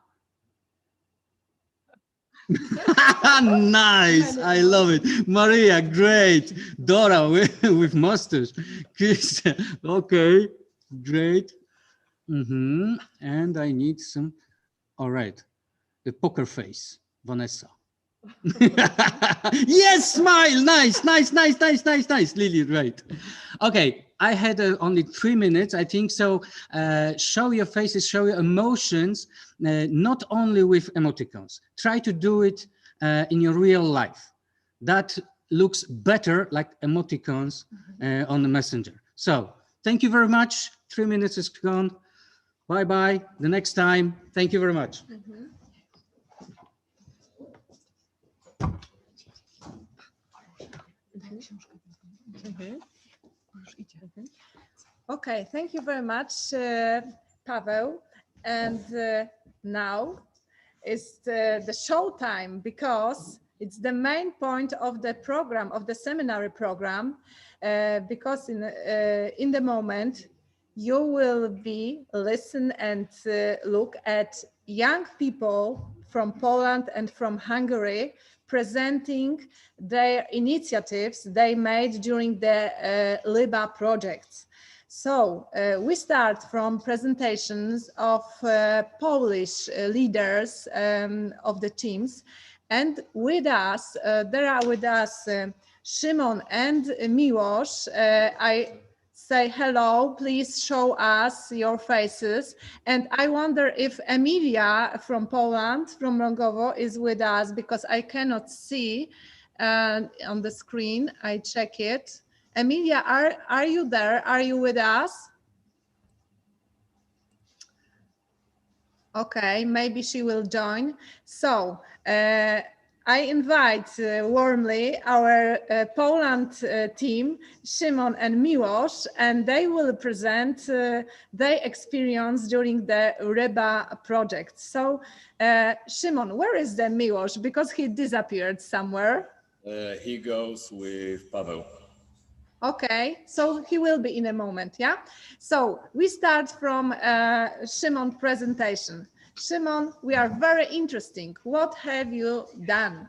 Nice, I love it. Maria, great. Dora with mustache. Chris, okay, great. And I need some. All right, the poker face, Vanessa. Yes, smile. Nice. Lily, right. Okay, I had only 3 minutes, I think. So show your faces, show your emotions, not only with emoticons. Try to do it in your real life. That looks better like emoticons on the messenger. So thank you very much. 3 minutes is gone. Bye-bye. The next time. Thank you very much. Okay, thank you very much, Paweł. And now is the show time, because it's the main point of the program, of the seminary program, because in the moment you will be listen and look at young people from Poland and from Hungary presenting their initiatives they made during the LIBA projects. So we start from presentations of Polish leaders of the teams, and with us, there are with us Szymon and Miłosz. I say hello, please show us your faces. And I wonder if Emilia from Poland, from Mrągowo, is with us, because I cannot see on the screen. I check it. Emilia, are you there? Are you with us? Okay, maybe she will join. So I invite warmly our Poland team, Szymon and Miłosz, and they will present their experience during the REBA project. So Szymon, where is the Miłosz? Because he disappeared somewhere. He goes with Paweł. Okay, so he will be in a moment, yeah? So we start from Szymon's presentation. Szymon, we are very interesting. What have you done?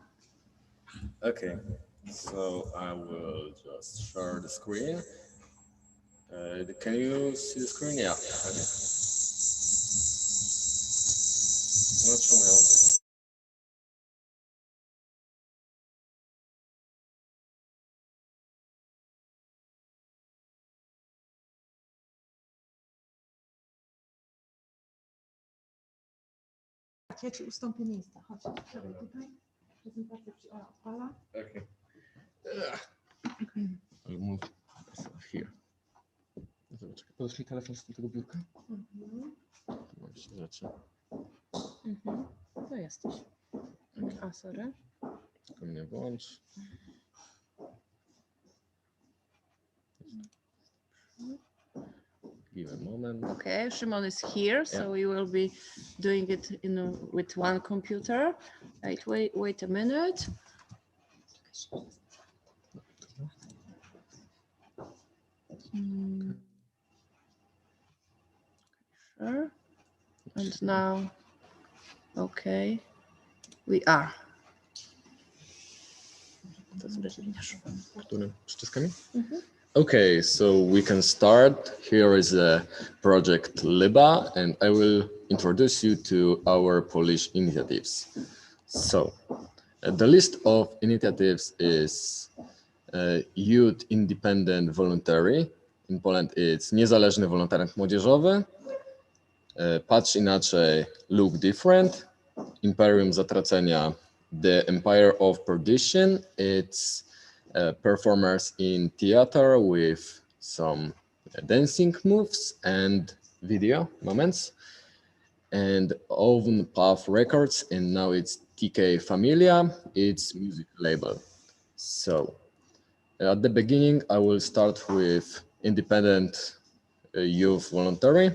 Okay, so I will just share the screen. Can you see the screen? Yeah. Okay. No, czemu ja Ja ci ustąpię miejsca. Chodź, siadaj tutaj. Prezentację ci Ola odpala. Okay. I'll move here. Zobacz, podeślij telefon z tego biurka. Mam się rzeczy. To jesteś. A, sorry. Tylko mnie włącz. Give a moment. Okay, Szymon is here, so we will be doing it with one computer. Wait a minute. Sure. And now, okay, we are. Którym przyciskami? Okay, so we can start. Here is the project LIBA, and I will introduce you to our Polish initiatives. So, the list of initiatives is Youth Independent Voluntary. In Poland it's Niezależny Wolontariat Młodzieżowy. Patrz Inaczej, Look Different. Imperium Zatracenia, The Empire of Perdition. It's performers in theater with some dancing moves and video moments, and Oven Path Records, and now it's TK Familia, its music label. So at the beginning, I will start with independent youth voluntary,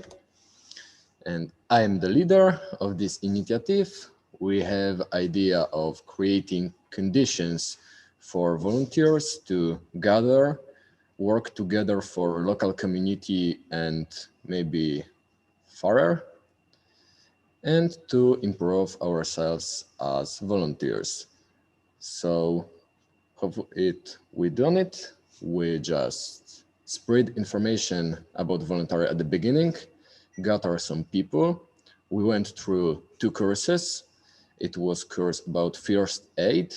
and I am the leader of this initiative. We have idea of creating conditions for volunteers to gather, work together for local community and maybe further, and to improve ourselves as volunteers. So we done it. We just spread information about voluntary at the beginning, gather some people. We went through 2 courses. It was course about first aid,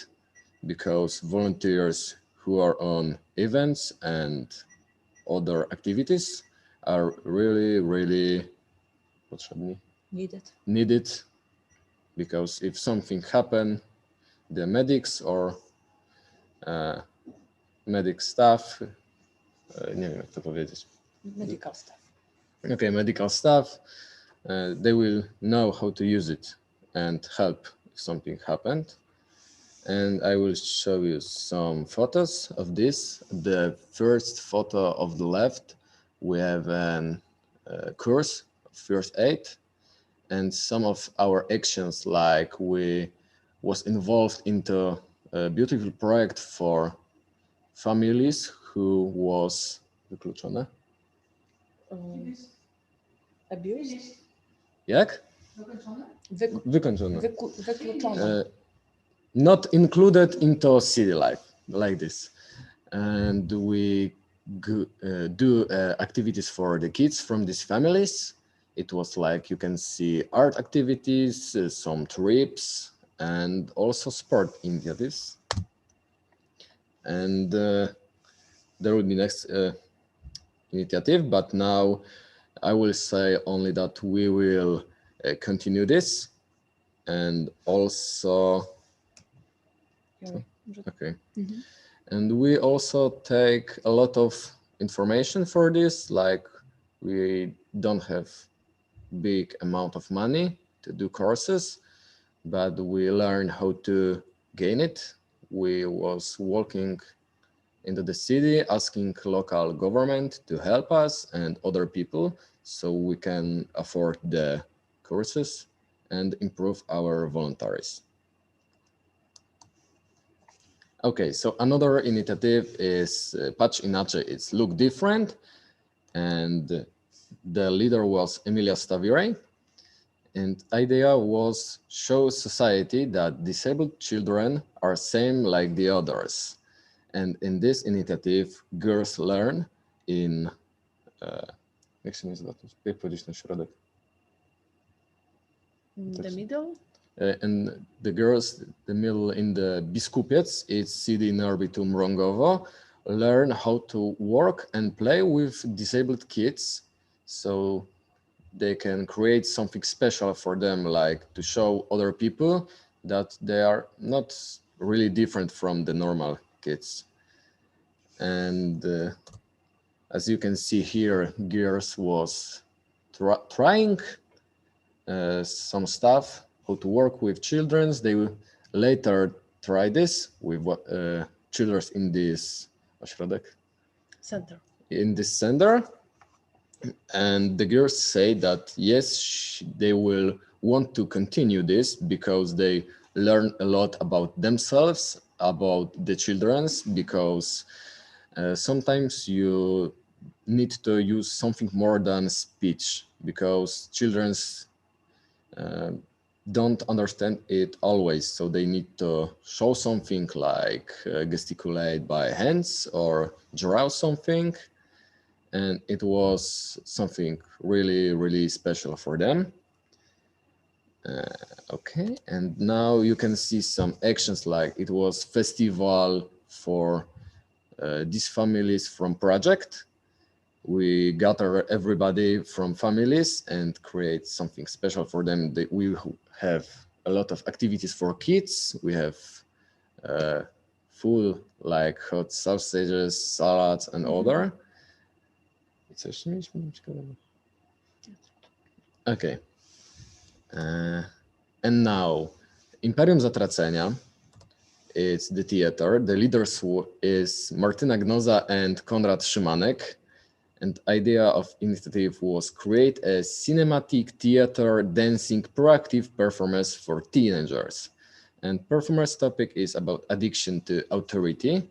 because volunteers who are on events and other activities are really needed, because if something happen, the medics or medic staff, nie wiem jak to powiedzieć. Medical staff. Okay, medical staff, they will know how to use it and help if something happened. And I will show you some photos of this. The first photo of the left, we have a course of first aid, and some of our actions, like we was involved into a beautiful project for families who was wykluczone. Abused? Jak? Wykluczone. Not included into city life, like this. And we do activities for the kids from these families. It was like, you can see art activities, some trips, and also sport initiatives. And there will be next initiative, but now I will say only that we will continue this, and also okay. Mm-hmm. And we also take a lot of information for this, like we don't have big amount of money to do courses, but we learn how to gain it. We was walking into the city, asking local government to help us and other people, so we can afford the courses and improve our voluntaries. Okay, so another initiative is Patrz Inaczej, it's Look Different, and the leader was Emilia Stavire, and idea was show society that disabled children are same like the others. And in this initiative, girls learn in jak się nazywa to? Jak powiedzieć na środek? The middle? And the girls, the middle in the Biskupiec, it's city nearby to Mrągowo, learn how to work and play with disabled kids, so they can create something special for them, like to show other people that they are not really different from the normal kids. And as you can see here, Gears was trying some stuff, how to work with children. They will later try this with children in this Center. In this center. And the girls say that yes, they will want to continue this because they learn a lot about themselves, about the children's, because sometimes you need to use something more than speech, because children's don't understand it always, so they need to show something, like gesticulate by hands or draw something, and it was something really special for them. Okay, and now you can see some actions, like it was festival for these families from project. We gather everybody from families and create something special for them. We have a lot of activities for kids. We have food like hot sausages, salads, and other. Co jeszcze mieliśmy ciekawego? Okay. And now, Imperium Zatracenia, it's the theater. The leaders is Martyna Gnoza and Konrad Szymanek. And idea of initiative was create a cinematic theater dancing proactive performance for teenagers. And performance topic is about addiction to authority.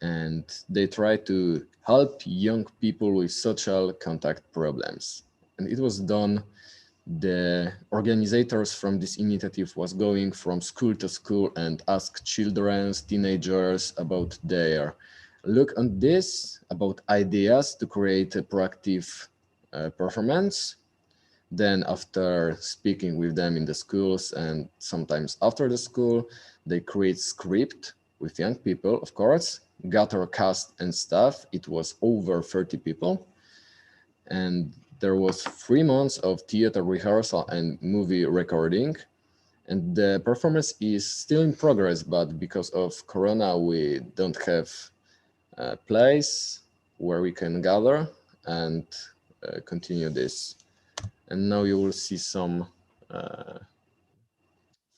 And they try to help young people with social contact problems. And it was done. The organizers from this initiative was going from school to school and ask children, teenagers about their look on this, about ideas to create a proactive performance. Then after speaking with them in the schools and sometimes after the school, they create script with young people, of course, gather cast and staff. It was over 30 people. And there was 3 months of theater rehearsal and movie recording. And the performance is still in progress, but because of Corona, we don't have a place where we can gather and continue this. And now you will see some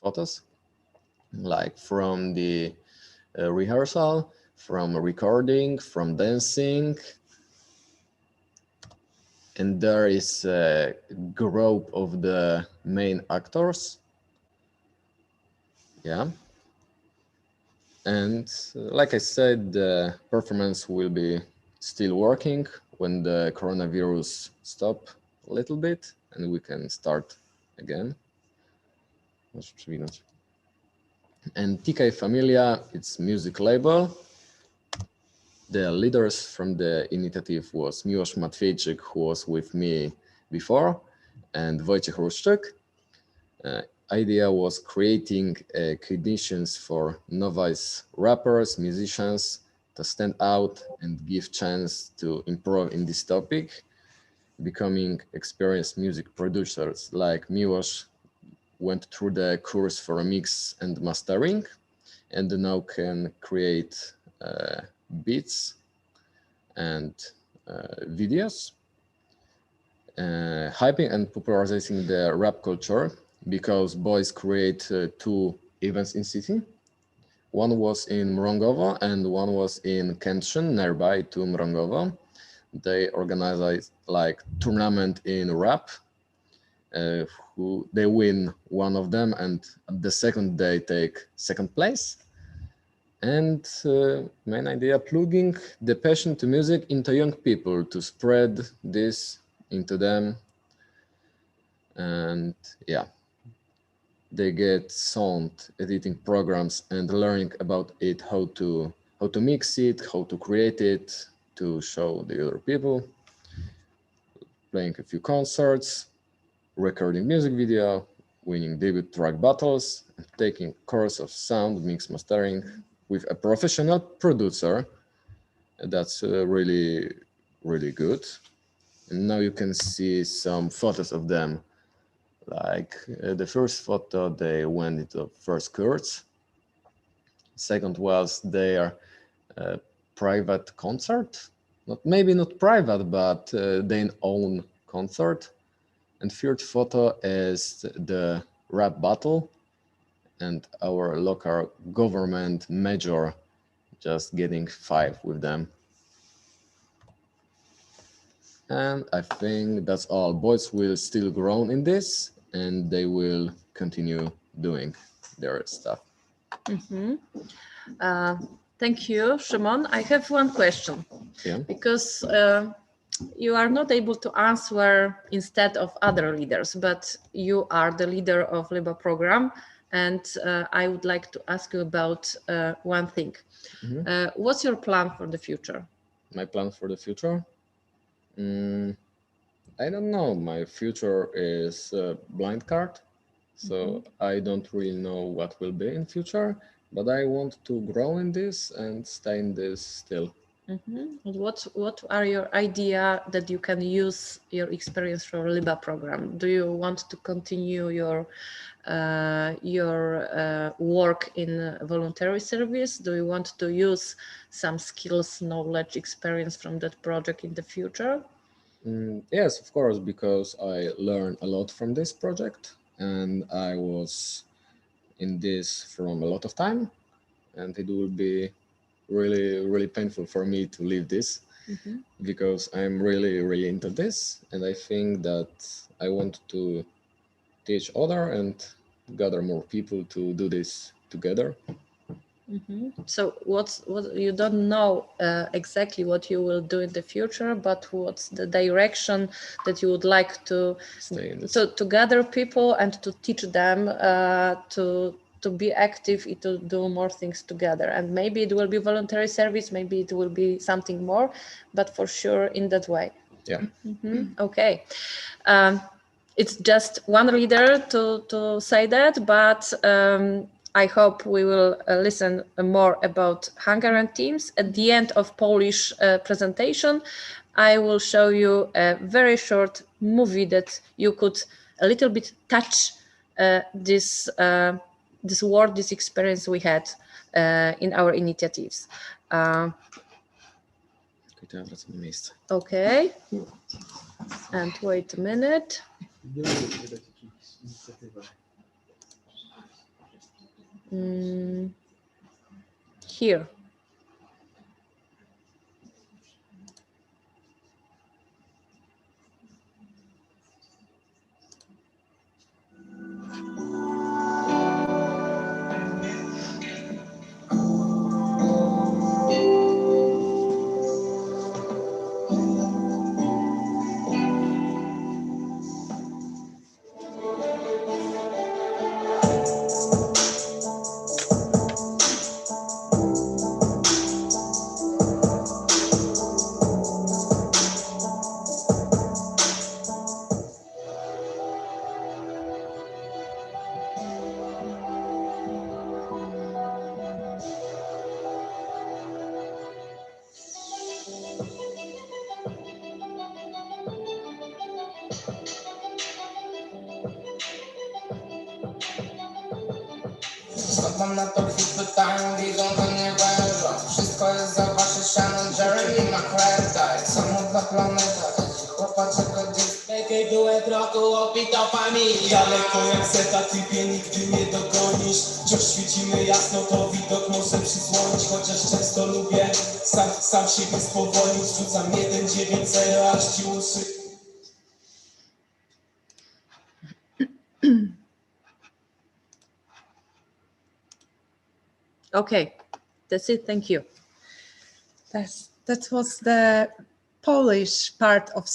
photos, like from the rehearsal, from recording, from dancing. And there is a group of the main actors. Yeah. And like I said, the performance will be still working when the coronavirus stop a little bit and we can start again. And TK Familia, it's music label. The leaders from the initiative was Miłosz Matwiejczyk, who was with me before, and Wojciech Ruszczyk. Idea was creating conditions for novice rappers, musicians to stand out and give chance to improve in this topic, becoming experienced music producers. Like Miłosz went through the course for mix and mastering, and now can create beats and videos, hyping and popularizing the rap culture, because boys create 2 events in city. One was in Mrągowo and one was in Kętrzyn, nearby to Mrągowo. They organized like tournament in rap. Who they win one of them, and the second they take second place. And main idea, plugging the passion to music into young people to spread this into them. And yeah, they get sound editing programs and learning about it, how to mix it, how to create it, to show the other people, playing a few concerts, recording music video, winning debut track battles, and taking course of sound mix mastering with a professional producer. That's really, really good. And now you can see some photos of them. Like the first photo, they went into first course. Second was their private concert. Maybe not private, but their own concert. And third photo is the rap battle and our local government major just getting 5 with them. And I think that's all. Boys will still grow in this and they will continue doing their stuff. Mm-hmm. Thank you, Szymon. I have one question. Yeah. Because you are not able to answer instead of other leaders, but you are the leader of LIBA program. And I would like to ask you about one thing. Mm-hmm. What's your plan for the future? My plan for the future? I don't know. My future is a blind card. So mm-hmm. I don't really know what will be in future, but I want to grow in this and stay in this still. And what are your idea that you can use your experience from LIBA program? Do you want to continue your work in voluntary service? Do you want to use some skills, knowledge, experience from that project in the future? Yes, of course, because I learned a lot from this project, and I was in this from a lot of time, and it will be really painful for me to leave this because I'm really into this, and I think that I want to teach other and gather more people to do this together. So what you don't know exactly what you will do in the future, but what's the direction that you would like to Stay in this. so to gather people and to teach them to be active, to do more things together. And maybe it will be voluntary service, maybe it will be something more, but for sure in that way. Yeah. Okay. It's just one reader to say that, but I hope we will listen more about Hungarian teams. At the end of Polish presentation, I will show you a very short movie that you could a little bit touch this word, this experience we had in our initiatives. Okay, and wait a minute. Here. Mam na to chwil pytają, widzą, to nie wężą. Wszystko jest za wasze siano, Jeremy McCreta. Samo dla planeta, chłopaczek od dziś. Jakiej duet roku opita familia. Daleko jak zeta, typie nigdy nie dogonisz. Wciąż świecimy jasno, to widok może przysłonić. Chociaż często lubię sam siebie spowolnić. Rzucam 1-9-0, aż ci uszy. Okay, that's it. Thank you. That was the Polish part of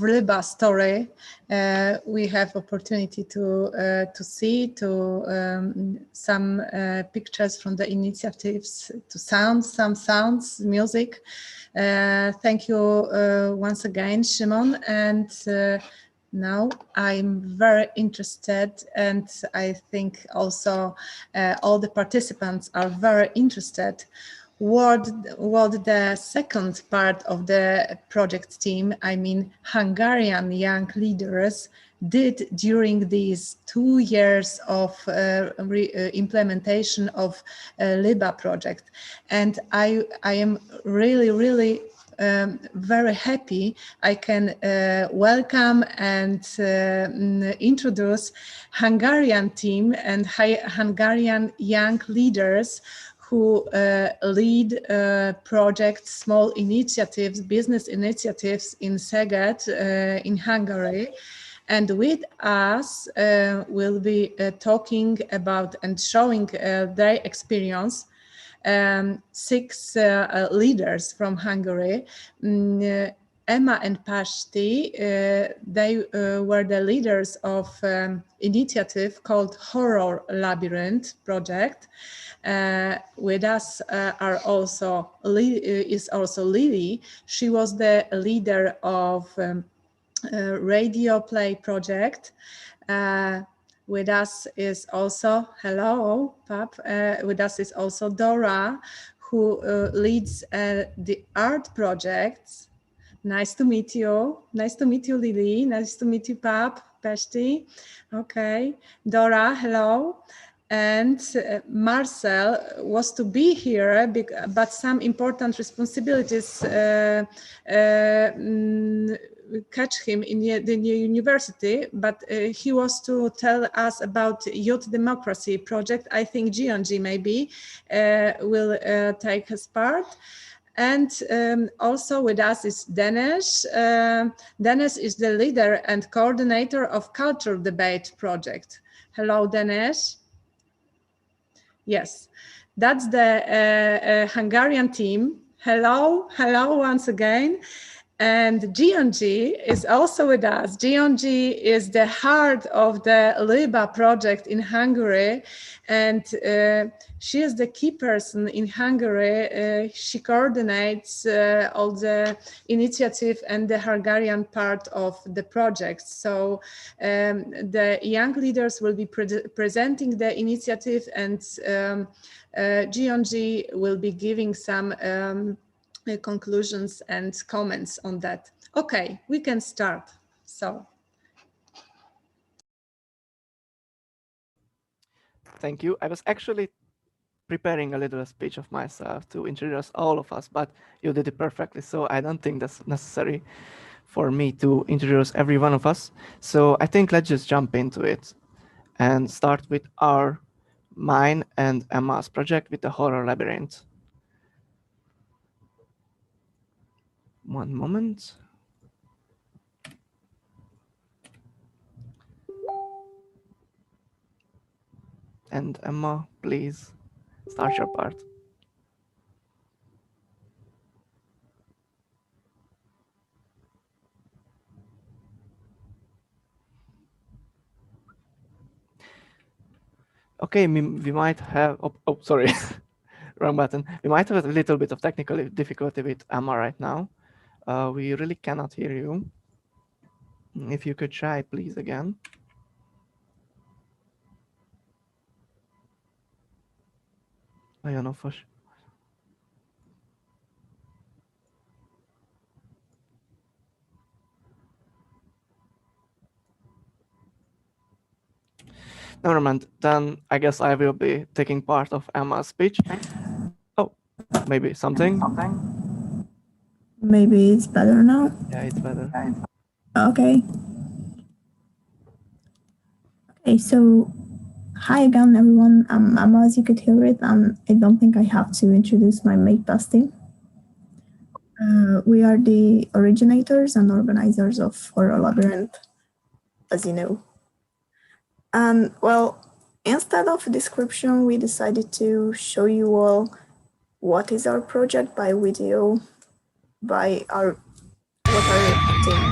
LIBA story. We have opportunity to see some pictures from the initiatives, to some sounds, music. Thank you once again, Szymon. And now I'm very interested, and I think also all the participants are very interested what the second part of the project team, I mean Hungarian young leaders, did during these 2 years of implementation of LIBA project. And I am really very happy I can welcome and introduce Hungarian team and Hungarian young leaders who lead projects, small initiatives, business initiatives in Szeged in Hungary. And with us will be talking about and showing their experience 6 leaders from Hungary. Emma and Pashti, they were the leaders of initiative called Horror Labyrinth Project. With us is also Lily. She was the leader of Radio Play project. With us is also, hello, Pap. With us is also Dora, who leads the art projects. Nice to meet you. Nice to meet you, Lily. Nice to meet you, Pap, Peshti. Okay. Dora, hello. And Marcel was to be here, but some important responsibilities catch him in the new university, but he was to tell us about youth democracy project. I think G maybe will take his part. And also with us is Denis. Denis is the leader and coordinator of Culture Debate project. Hello, Denis. Yes, that's the Hungarian team. Hello, hello once again. And G is also with us. G is the heart of the LIBA project in Hungary. And she is the key person in Hungary. She coordinates all the initiative and the Hungarian part of the project. So the young leaders will be presenting the initiative, and G will be giving some conclusions and comments on that. Okay, we can start. So. Thank you. I was actually preparing a little speech of myself to introduce all of us, but you did it perfectly. So I don't think that's necessary for me to introduce every one of us. So I think let's just jump into it and start with mine and Emma's project with the horror labyrinth. One moment. And Emma, please start your part. Okay, we might have, oh sorry, wrong button. We might have a little bit of technical difficulty with Emma right now. We really cannot hear you. If you could try, please, again. Nagyon offos. Never mind, then I guess I will be taking part of Emma's speech. Oh, maybe something. Maybe it's better now. Yeah, it's better. Okay. Okay, so hi again, everyone. I'm Emma, as you could hear it, and I don't think I have to introduce my mate Dusty. We are the originators and organizers of Horror Labyrinth, as you know. And well, instead of a description, we decided to show you all what is our project by video, by our what are we acting.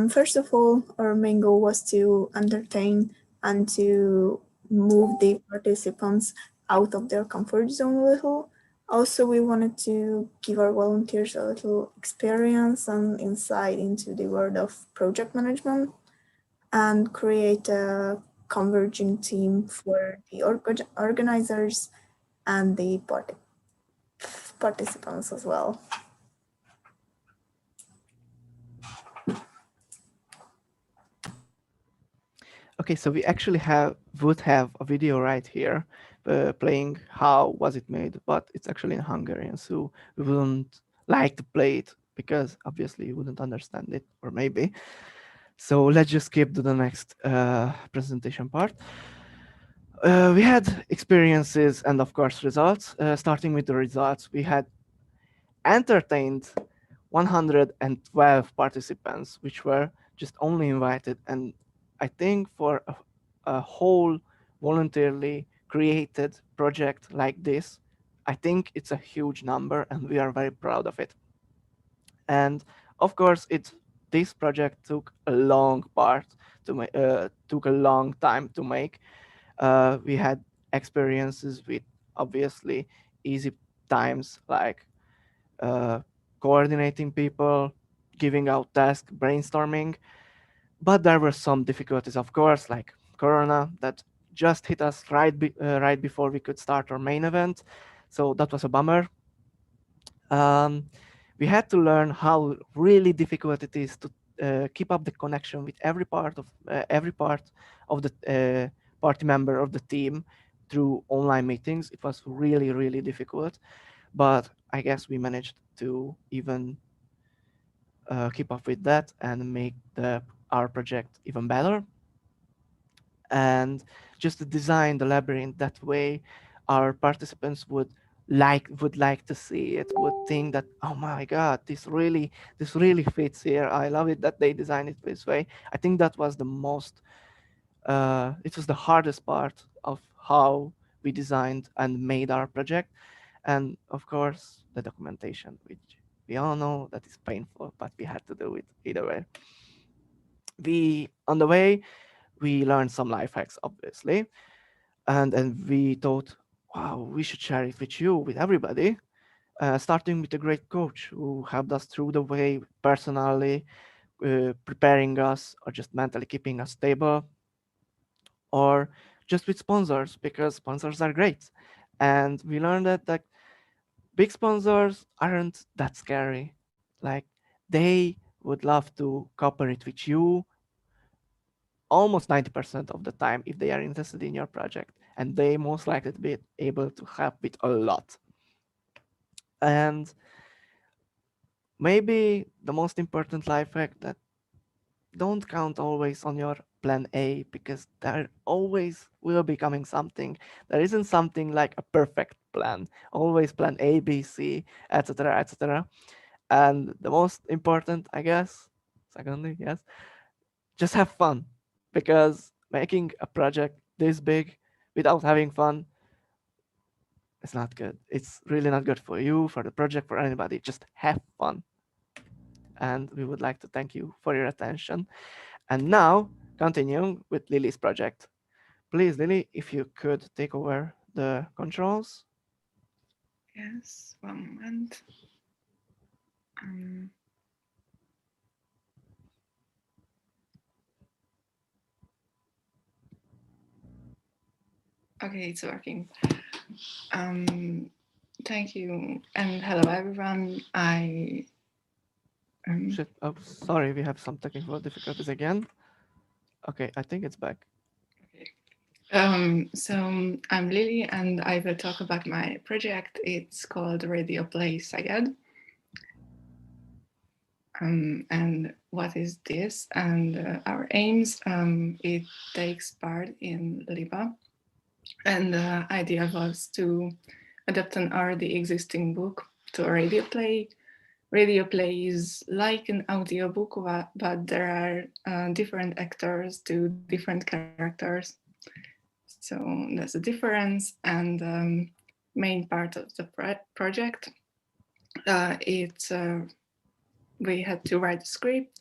First of all, our main goal was to entertain and to move the participants out of their comfort zone a little. Also, we wanted to give our volunteers a little experience and insight into the world of project management and create a converging team for the organizers and the participants as well. Okay, so we actually would have a video right here playing how was it made, but it's actually in Hungarian, so we wouldn't like to play it because obviously you wouldn't understand it, or maybe. So let's just skip to the next presentation part. We had experiences and of course results. Starting with the results, we had entertained 112 participants, which were just only invited. And I think for a whole voluntarily created project like this, I think it's a huge number and we are very proud of it. And of course, this project took a long took a long time to make. We had experiences with obviously easy times like coordinating people, giving out tasks, brainstorming. But there were some difficulties, of course, like Corona that just hit us right before we could start our main event. So that was a bummer. We had to learn how really difficult it is to keep up the connection with every part of the party member of the team through online meetings. It was really, really difficult, but I guess we managed to even keep up with that and make our project even better. And just to design the labyrinth that way, our participants would like to see it, would think that, oh my god, this really fits here. I love it that they designed it this way. I think that was the most it was the hardest part of how we designed and made our project. And of course the documentation, which we all know that is painful, but we had to do it either way. On the way, we learned some life hacks, obviously, and we thought, wow, we should share it with you, with everybody, starting with a great coach who helped us through the way personally, preparing us or just mentally keeping us stable, or just with sponsors, because sponsors are great. And we learned that like big sponsors aren't that scary. Like they would love to cooperate with you almost 90% of the time if they are interested in your project, and they most likely to be able to help with a lot. And maybe the most important life hack, that don't count always on your plan A, because there always will be coming something. There isn't something like a perfect plan. Always plan A, B, C, etc., etc. And the most important, I guess, secondly, yes, just have fun, because making a project this big without having fun is not good. It's really not good for you, for the project, for anybody. Just have fun. And we would like to thank you for your attention. And now, continuing with Lily's project. Please, Lily, if you could take over the controls. Yes, one moment. Okay, it's working. Thank you and hello everyone. Oh, sorry, we have some technical difficulties again. Okay, I think it's back. Okay. So I'm Lily and I will talk about my project. It's called Radio Play Szeged. And what is this? And our aims, it takes part in LIBA. And the idea was to adapt an already existing book to a radio play. Radio play is like an audiobook, but there are different actors to different characters. So that's a difference. And main part of the project, we had to write a script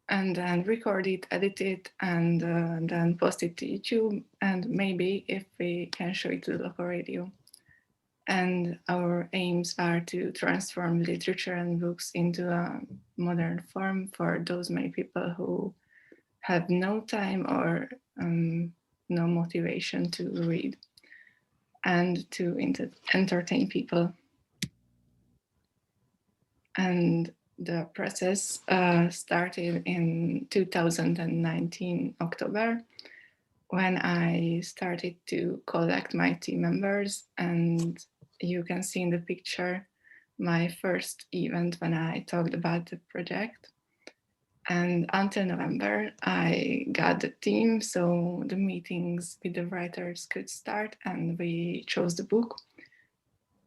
and then record it, edit it, and then post it to YouTube, and maybe if we can show it to the local radio. And our aims are to transform literature and books into a modern form for those many people who have no time or no motivation to read, and to entertain people. And the process started in 2019 October, when I started to collect my team members. And you can see in the picture my first event when I talked about the project. And until November, I got the team, so the meetings with the writers could start, and we chose the book,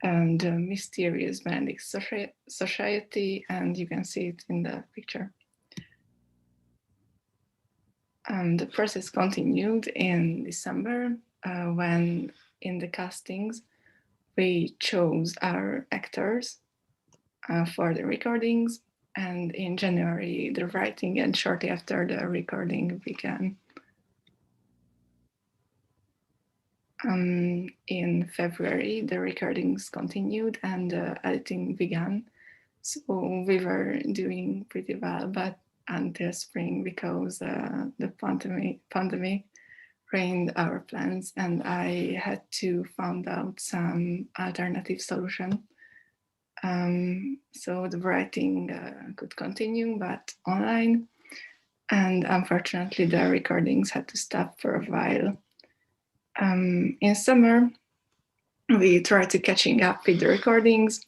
The Mysterious Benedict Society, and you can see it in the picture. The process continued in December, when in the castings, we chose our actors for the recordings, and in January, the writing, and shortly after, the recording began. In February, the recordings continued and the editing began. So we were doing pretty well, but until spring, because the pandemic ruined our plans, and I had to find out some alternative solution. So the writing could continue, but online. And unfortunately, the recordings had to stop for a while. In summer, we tried to catching up with the recordings,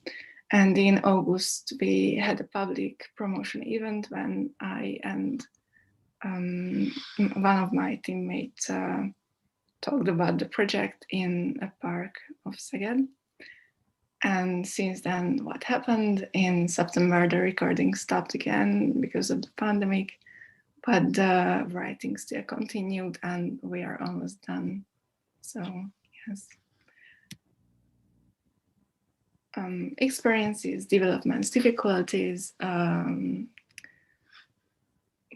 and in August we had a public promotion event when I and one of my teammates talked about the project in a park of Szeged. And since then, what happened? In September, the recording stopped again because of the pandemic, but the writing still continued, and we are almost done. So, yes. Experiences, developments, difficulties,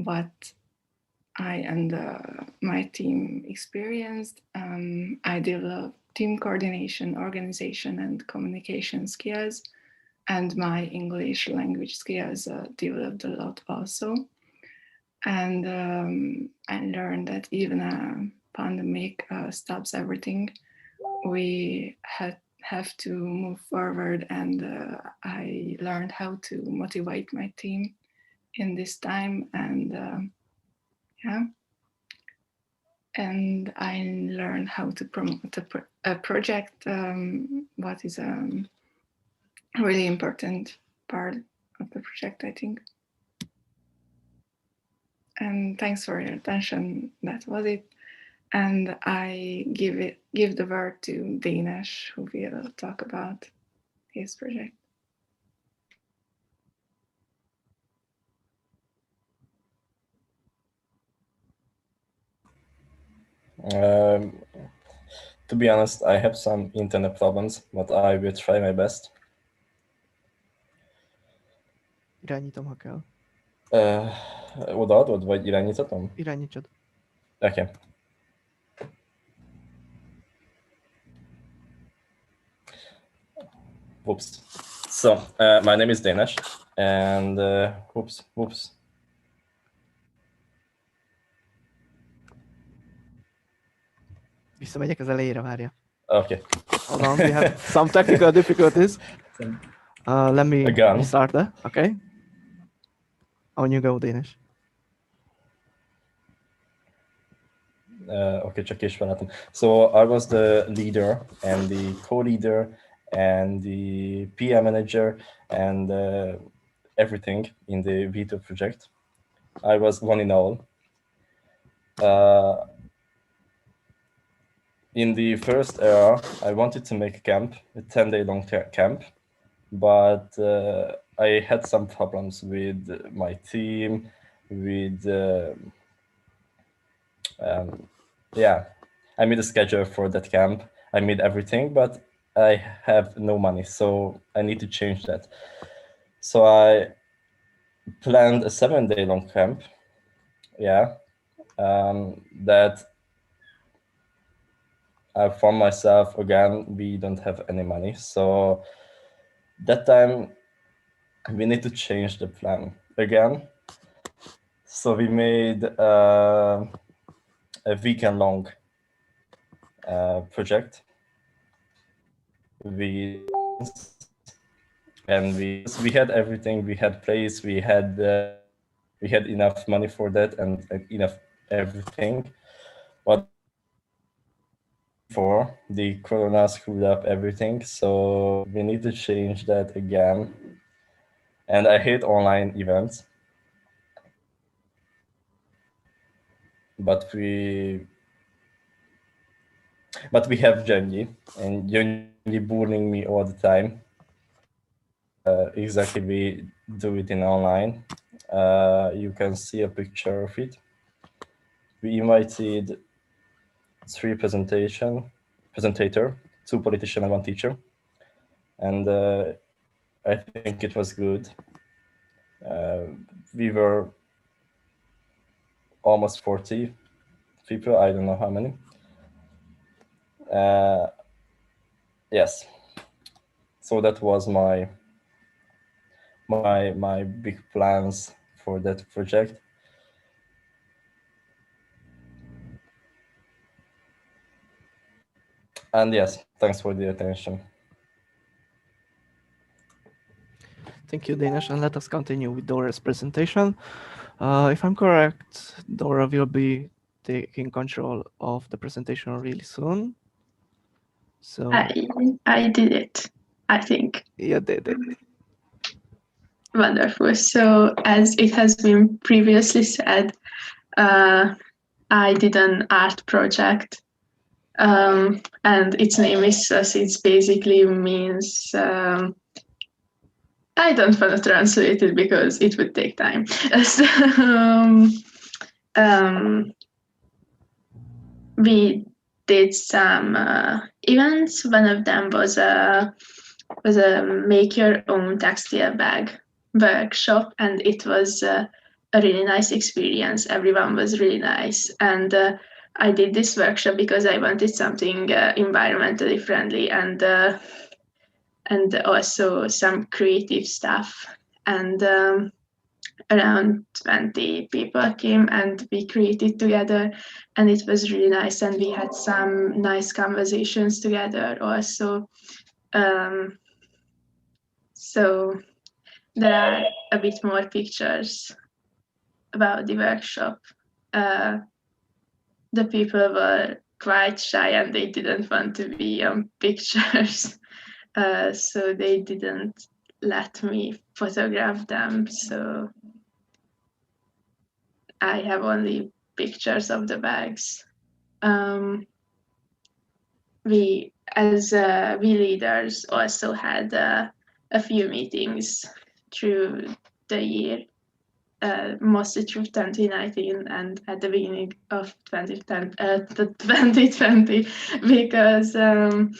what I and my team experienced. I developed team coordination, organization, and communication skills, and my English language skills developed a lot also. And I learned that even a pandemic stops everything. We have to move forward, and I learned how to motivate my team in this time, and yeah. And I learned how to promote a project, what is a really important part of the project, I think. And thanks for your attention. That was it. And I give the word to Dénes, who will talk about his project. To be honest, I have some internet problems, but I will try my best. Irányítom, ha kell. Odaadod, vagy irányítatom? Irányítsad. Okay. Whoops. So, my name is Dénes, and whoops. Visszamegyek az elejére, várja. Okay. Hold on, we have some technical difficulties. Let me restart that, okay? On you go, Dénes. Okay, csak ismerhetem. So I was the leader and the co-leader and the PM manager and everything in the V2 project. I was one in all. In the first era, I wanted to make a camp, a 10-day long camp, but I had some problems with my team, with yeah, I made a schedule for that camp. I made everything, but I have no money, so I need to change that. So I planned a 7-day long camp. Yeah, that I found myself again, we don't have any money. So that time we need to change the plan again. So we made a weekend-long project. We had everything. We had place. We had enough money for that and enough everything. But for the corona screwed up everything, so we need to change that again. And I hate online events, but we have Jenny, and Jenny bullying me all the time. Exactly, we do it in online. You can see a picture of it. We invited 3 presentator, 2 politicians and 1 teacher, and I think it was good. We were almost 40 people. I don't know how many. Yes. So that was my big plans for that project. And yes, thanks for the attention. Thank you, Dinesh, and let us continue with Dora's presentation. If I'm correct, Dora will be taking control of the presentation really soon. So I did it, I think. You did it. Wonderful. So as it has been previously said, I did an art project, and its name is SUS. It basically means I don't want to translate it because it would take time. We did some events. One of them was a make your own textile bag workshop, and it was a really nice experience. Everyone was really nice, and I did this workshop because I wanted something environmentally friendly and also some creative stuff. And around 20 people came and we created together, and it was really nice, and we had some nice conversations together also. So there are a bit more pictures about the workshop. The people were quite shy and they didn't want to be on pictures, so they didn't let me photograph them. So I have only pictures of the bags. We leaders also had a few meetings through the year, mostly through 2019 and at the beginning of 2020 because of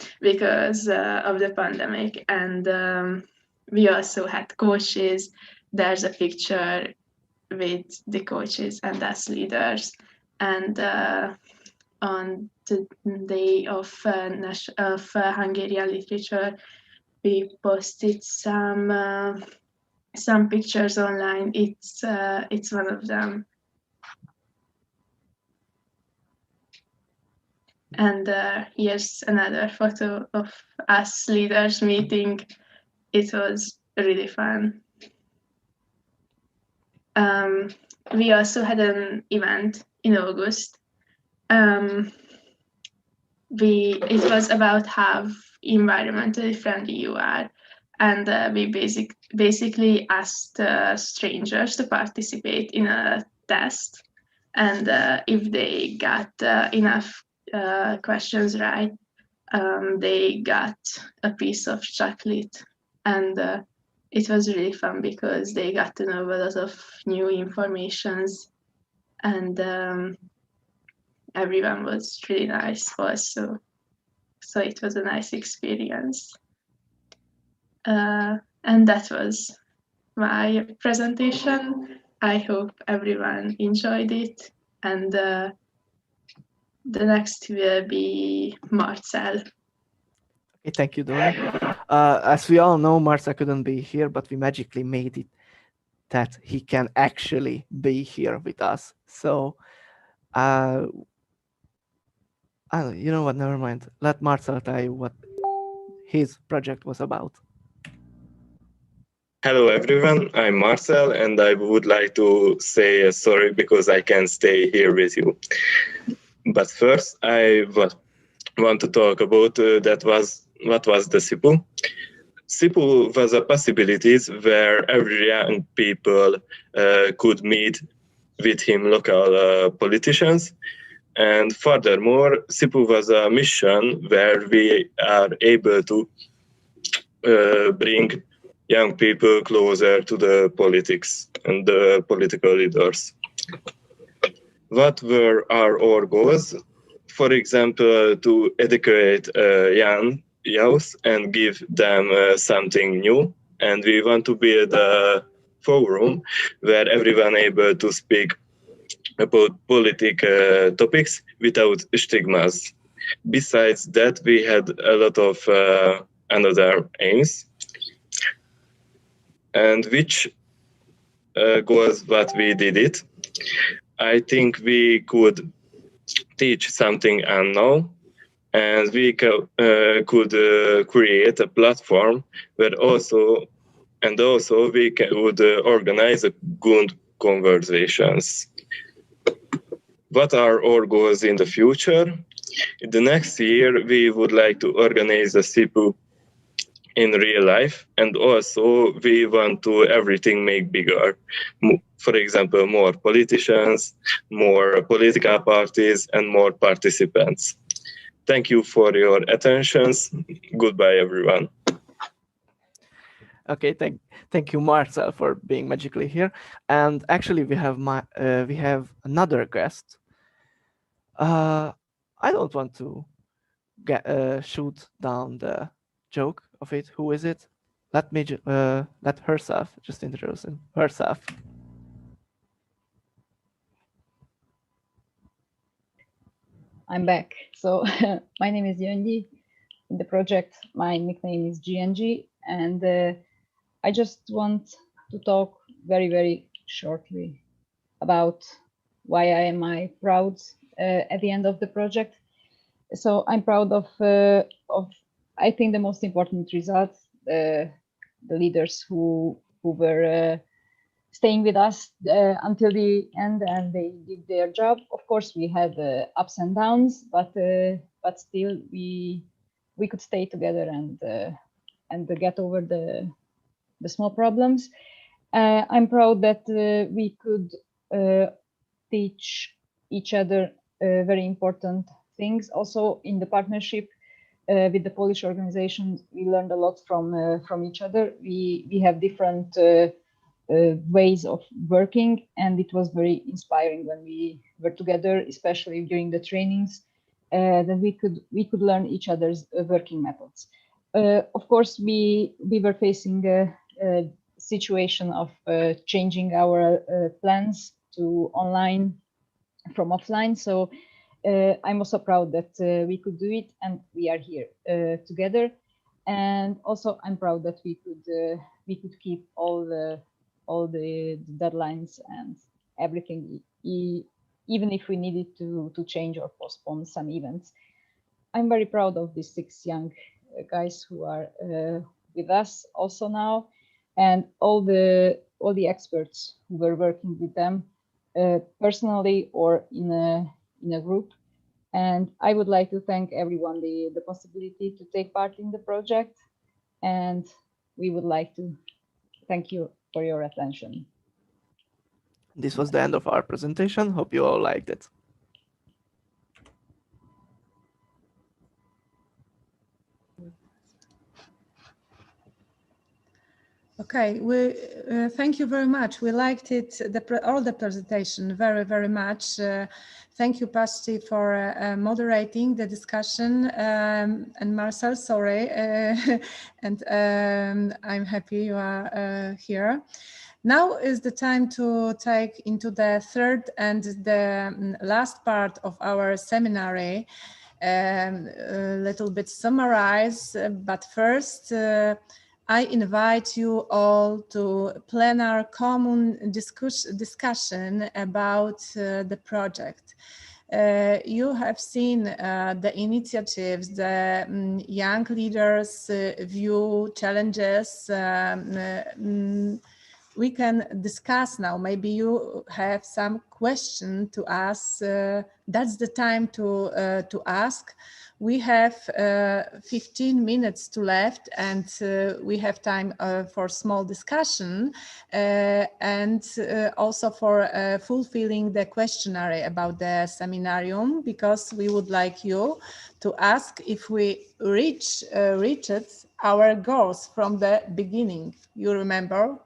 the pandemic. And we also had coaches. There's a picture with the coaches and us leaders. And on the day of Hungarian literature, we posted some pictures online. It's one of them. And here's another photo of us leaders meeting. It was really fun. We also had an event in August. It was about how environmentally friendly you are, and we basically asked strangers to participate in a test, and if they got enough questions right, they got a piece of chocolate. And it was really fun because they got to know a lot of new informations, and everyone was really nice also. So it was a nice experience. And that was my presentation. I hope everyone enjoyed it. And the next will be Marcel. Okay, thank you, Dobry. As we all know, Marcel couldn't be here, but we magically made it that he can actually be here with us. So, you know what, never mind. Let Marcel tell you what his project was about. Hello everyone, I'm Marcel and I would like to say sorry because I can't stay here with you. But first I want to talk about what was the SIPU. SIPU was a possibilities where every young people could meet with him local politicians. And furthermore, SIPU was a mission where we are able to bring young people closer to the politics and the political leaders. What were our goals? For example, to educate young youth and give them something new. And we want to build a forum where everyone able to speak about political topics without stigmas. Besides that, we had a lot of another aims. And which goals what we did it. I think we could teach something unknown, and we could create a platform where also we would organize good conversations. What are our goals in the future? In the next year, we would like to organize a SIPU in real life, and also we want to everything make bigger. For example, more politicians, more political parties, and more participants. Thank you for your attentions. Goodbye, everyone. Okay, thank you, Marcel, for being magically here. And actually, we have another guest. I don't want to shoot down the joke of it. Who is it? Let herself just introduce herself. I'm back. So my name is Yöngi. In the project, my nickname is GNG, and I just want to talk very, very shortly about why am I proud at the end of the project. So I'm proud of I think the most important results, the leaders who were staying with us until the end, and they did their job. Of course, we had ups and downs, but still we could stay together and get over the small problems. I'm proud that we could teach each other very important things. Also, in the partnership with the Polish organizations, we learned a lot from each other. We have different ways of working, and it was very inspiring when we were together, especially during the trainings, that we could learn each other's working methods. Of course, we were facing a situation of changing our plans to online from offline. So I'm also proud that we could do it, and we are here together. And also, I'm proud that we could keep all the deadlines and everything, even if we needed to change or postpone some events. I'm very proud of these 6 young guys who are with us also now, and all the experts who were working with them personally or in a group. And I would like to thank everyone the possibility to take part in the project, and we would like to thank you for your attention. This was the end of our presentation. Hope you all liked it. Okay, we thank you very much. We liked it, all the presentation very, very much. Thank you, Pasti, for moderating the discussion, and Marcel, sorry, and I'm happy you are here. Now is the time to take into the third and the last part of our seminar. A little bit summarize, but first I invite you all to plan our common discussion about the project. You have seen the initiatives, the young leaders' view, challenges. We can discuss now. Maybe you have some question to us. That's the time to ask. We have 15 minutes to left, and we have time for small discussion and also for fulfilling the questionnaire about the seminarium, because we would like you to ask if we reached our goals from the beginning. You remember,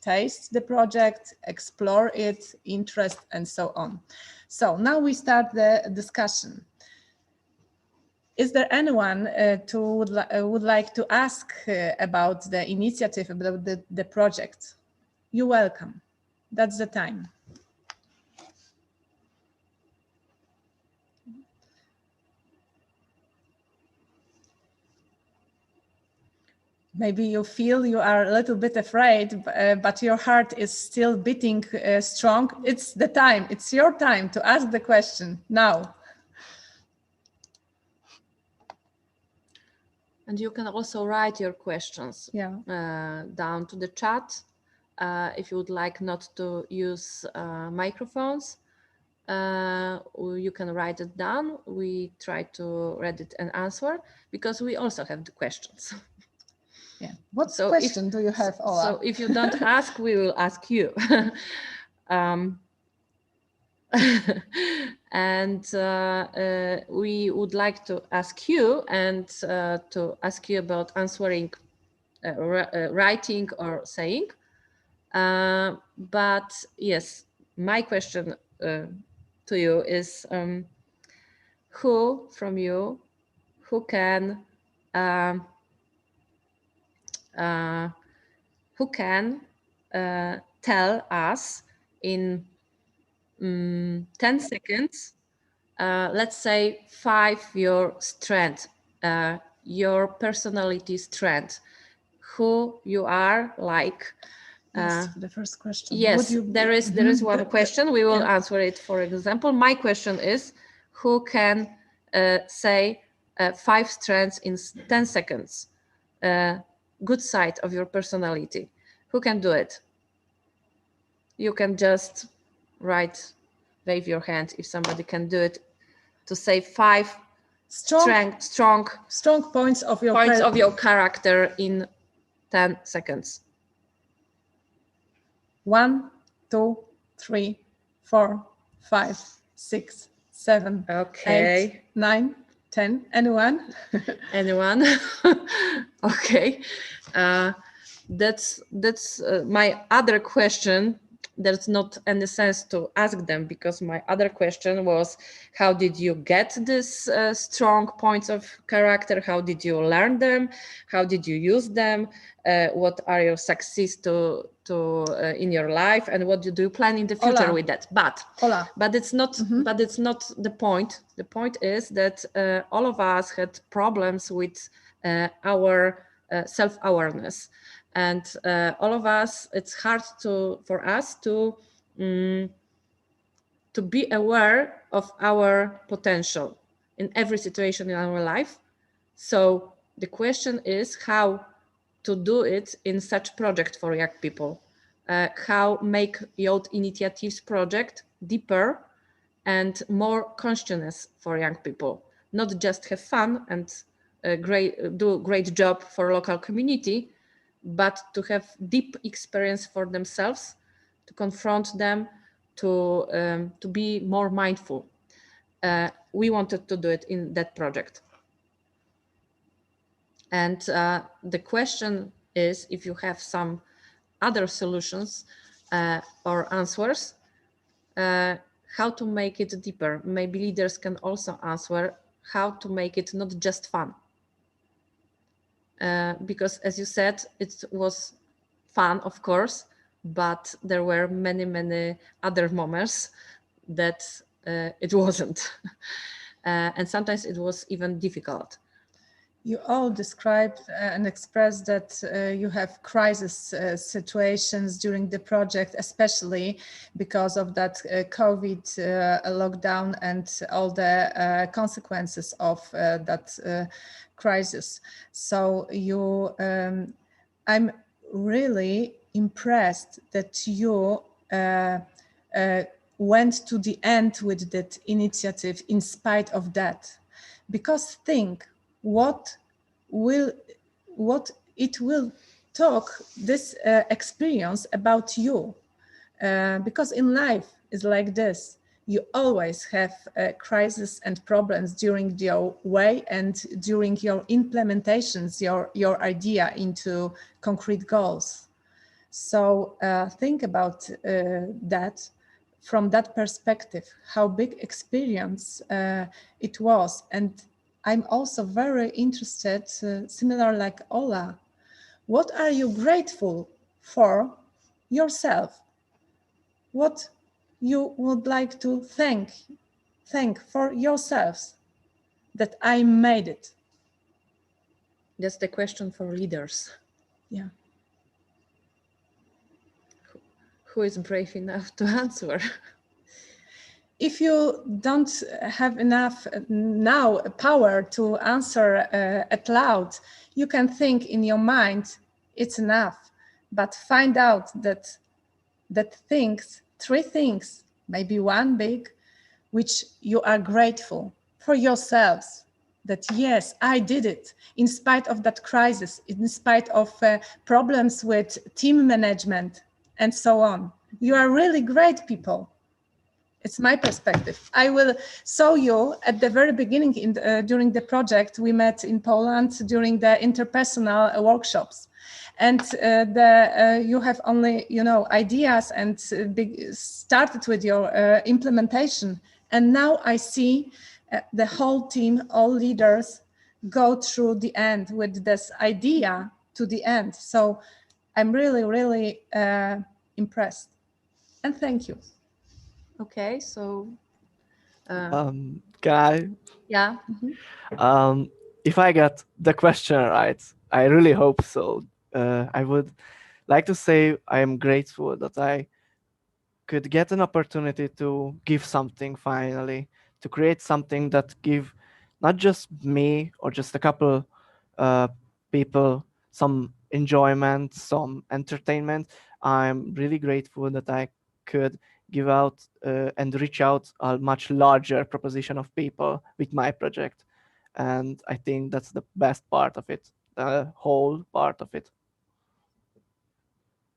taste the project, explore it, interest, and so on. So now we start the discussion. Is there anyone would like to ask about the initiative, about the project? You're welcome. That's the time. Maybe you feel you are a little bit afraid, but your heart is still beating strong. It's the time. It's your time to ask the question now. And you can also write your questions down to the chat. If you would like not to use microphones, you can write it down. We try to read it and answer, because we also have the questions. Yeah. What question do you have, Ola? So if you don't ask, we will ask you. And we would like to ask you about answering, writing or saying. But yes, my question to you is, who from you can tell us in 10 seconds, let's say 5 your strength, your personality strength, who you are, like. The first question. Yes, there is one question. We will answer it. For example, my question is, who can say 5 strengths in 10 seconds? Good side of your personality. Who can do it? You can just wave your hand if somebody can do it, to say 5 strong points of your character in 10 seconds. 1, 2, 3, 4, 5, 6, 7, 8, 9, 10. Anyone? Anyone? Okay. That's my other question. There's not any sense to ask them, because my other question was, how did you get this strong points of character? How did you learn them? How did you use them? What are your success in your life, and what do you plan in the future with that? But it's not. But it's not the point. The point is that all of us had problems with our self-awareness. And all of us, it's hard for us to be aware of our potential in every situation in our life. So the question is how to do it in such project for young people. How make youth initiatives project deeper and more consciousness for young people. Not just have fun and do great job for local community, but to have deep experience for themselves, to confront them, to be more mindful. We wanted to do it in that project. And the question is, if you have some other solutions or answers, how to make it deeper. Maybe leaders can also answer how to make it not just fun. Because as you said, it was fun, of course, but there were many other moments that it wasn't. And sometimes it was even difficult. You all described and expressed that you have crisis situations during the project, especially because of that COVID lockdown and all the consequences of that crisis. So I'm really impressed that you went to the end with that initiative in spite of that. Because think what it will talk this experience about you, because in life is like this. You always have crises and problems during your way and during your implementations, your idea into concrete goals. So think about that from that perspective, how big experience it was. And I'm also very interested, similar like Ola, what are you grateful for yourself? What you would like to thank for yourselves that I made it? That's the question for leaders. Yeah. Who is brave enough to answer? If you don't have enough now power to answer out loud, you can think in your mind, it's enough, but find out that three things, maybe one big, which you are grateful for yourselves, that yes, I did it in spite of that crisis, in spite of problems with team management and so on. You are really great people. It's my perspective. I will show you at the very beginning during the project we met in Poland during the interpersonal workshops, and you have only ideas and started with your implementation. And now I see the whole team, all leaders, go through the end with this idea to the end. So I'm really impressed, and thank you. Okay, so Can I? Yeah. If I got the question right, I really hope so. I would like to say I am grateful that I could get an opportunity to give something finally, to create something that give not just me or just a couple people some enjoyment, some entertainment. I'm really grateful that I could give out and reach out a much larger proposition of people with my project. And I think that's the best part of it, the whole part of it.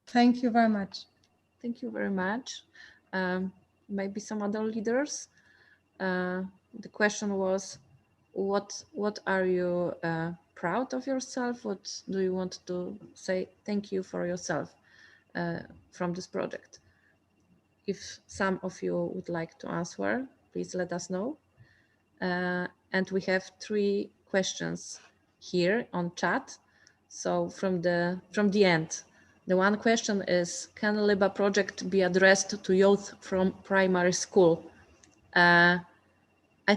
Thank you very much. Thank you very much. Maybe some other leaders. The question was, what are you proud of yourself? What do you want to say thank you for yourself from this project? If some of you would like to answer, please let us know. And we have 3 questions here on chat. So from the end, the one question is, can LIBA project be addressed to youth from primary school? I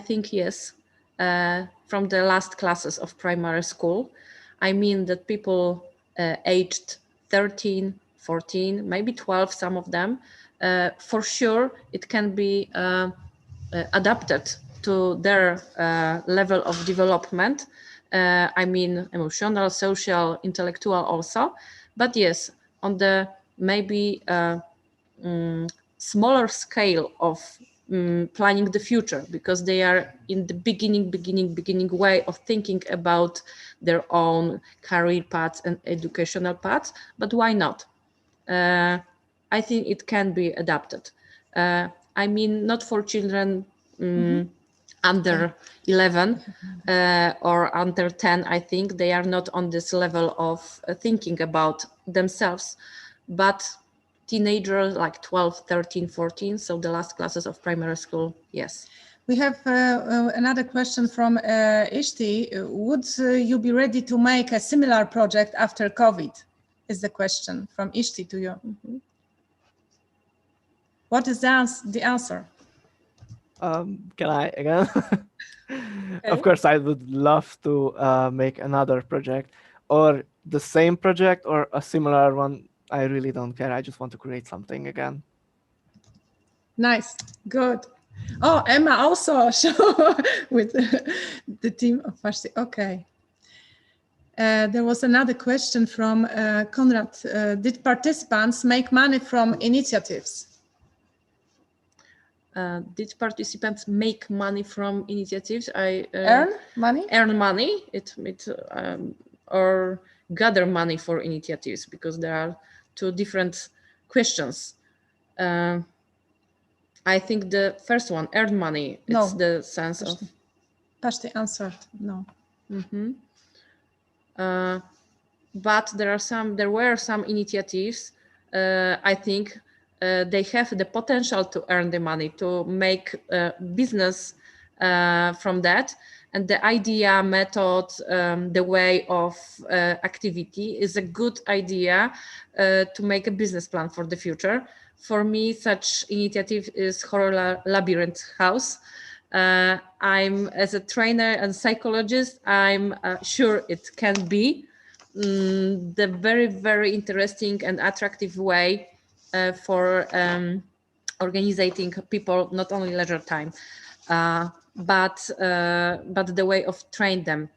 think yes, from the last classes of primary school. I mean that people aged 13, 14, maybe 12, some of them, for sure it can be adapted to their level of development. I mean emotional, social, intellectual also. But yes, on the maybe smaller scale of planning the future, because they are in the beginning way of thinking about their own career paths and educational paths. But why not? I think it can be adapted. I mean, not for children under 11 or under 10. I think they are not on this level of thinking about themselves, but teenagers like 12, 13, 14, so the last classes of primary school, yes. We have another question from Ishti. Would you be ready to make a similar project after COVID? Is the question from Ishti to you. What is the answer? Can I again? Okay. Of course, I would love to make another project, or the same project, or a similar one. I really don't care. I just want to create something again. Nice, good. Oh, Emma also with the team of Farsi. Okay. There was another question from Konrad. Did participants make money from initiatives? Did participants make money from initiatives? Earn money? Earn money. Or gather money for initiatives, because there are two different questions. I think the first one, earn money. No. It's the sense of. Pashti answered no. Mm-hmm. But there were some initiatives. I think they have the potential to earn the money, to make business from that. And the idea, method, the way of activity is a good idea to make a business plan for the future. For me, such initiative is Horror Labyrinth House. I'm, as a trainer and psychologist, I'm sure it can be the very, very interesting and attractive way for organizing people, not only leisure time, but the way of train them.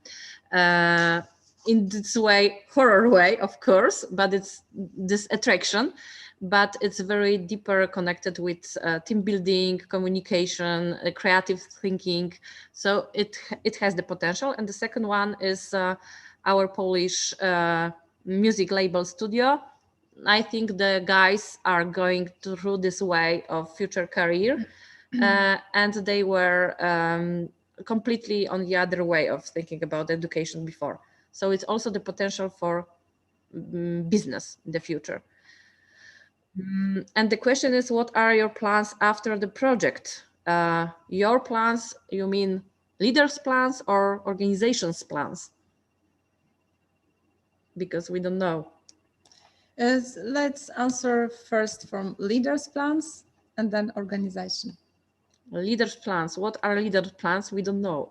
In this way, horror way, of course, but it's this attraction, but it's very deeper connected with team building, communication, creative thinking. So it has the potential. And the second one is our Polish music label studio. I think the guys are going through this way of future career, and they were completely on the other way of thinking about education before. So it's also the potential for business in the future. And the question is, what are your plans after the project? Your plans, you mean leaders' plans or organizations' plans? Because we don't know. Let's answer first from leaders' plans and then organization. Leaders' plans. What are leaders' plans? We don't know.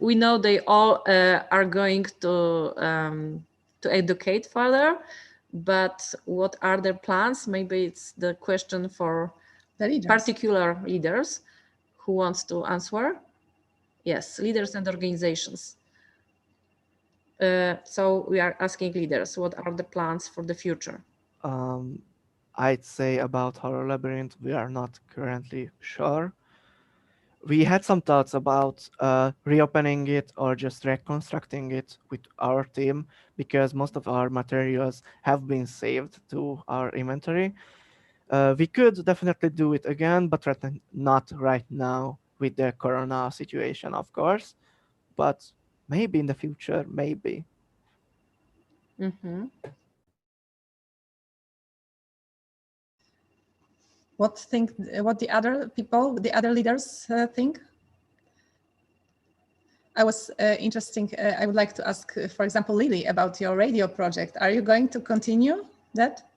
We know they all are going to educate further, but what are their plans? Maybe it's the question for the particular leaders. Who wants to answer? Yes, leaders and organizations. So we are asking leaders, what are the plans for the future? I'd say about Horror Labyrinth, we are not currently sure. We had some thoughts about reopening it or just reconstructing it with our team, because most of our materials have been saved to our inventory. We could definitely do it again, but not right now with the Corona situation, of course. But maybe in the future, maybe. Mm-hmm. What the other people, the other leaders think? I was interesting. I would like to ask, for example, Lily, about your radio project. Are you going to continue that?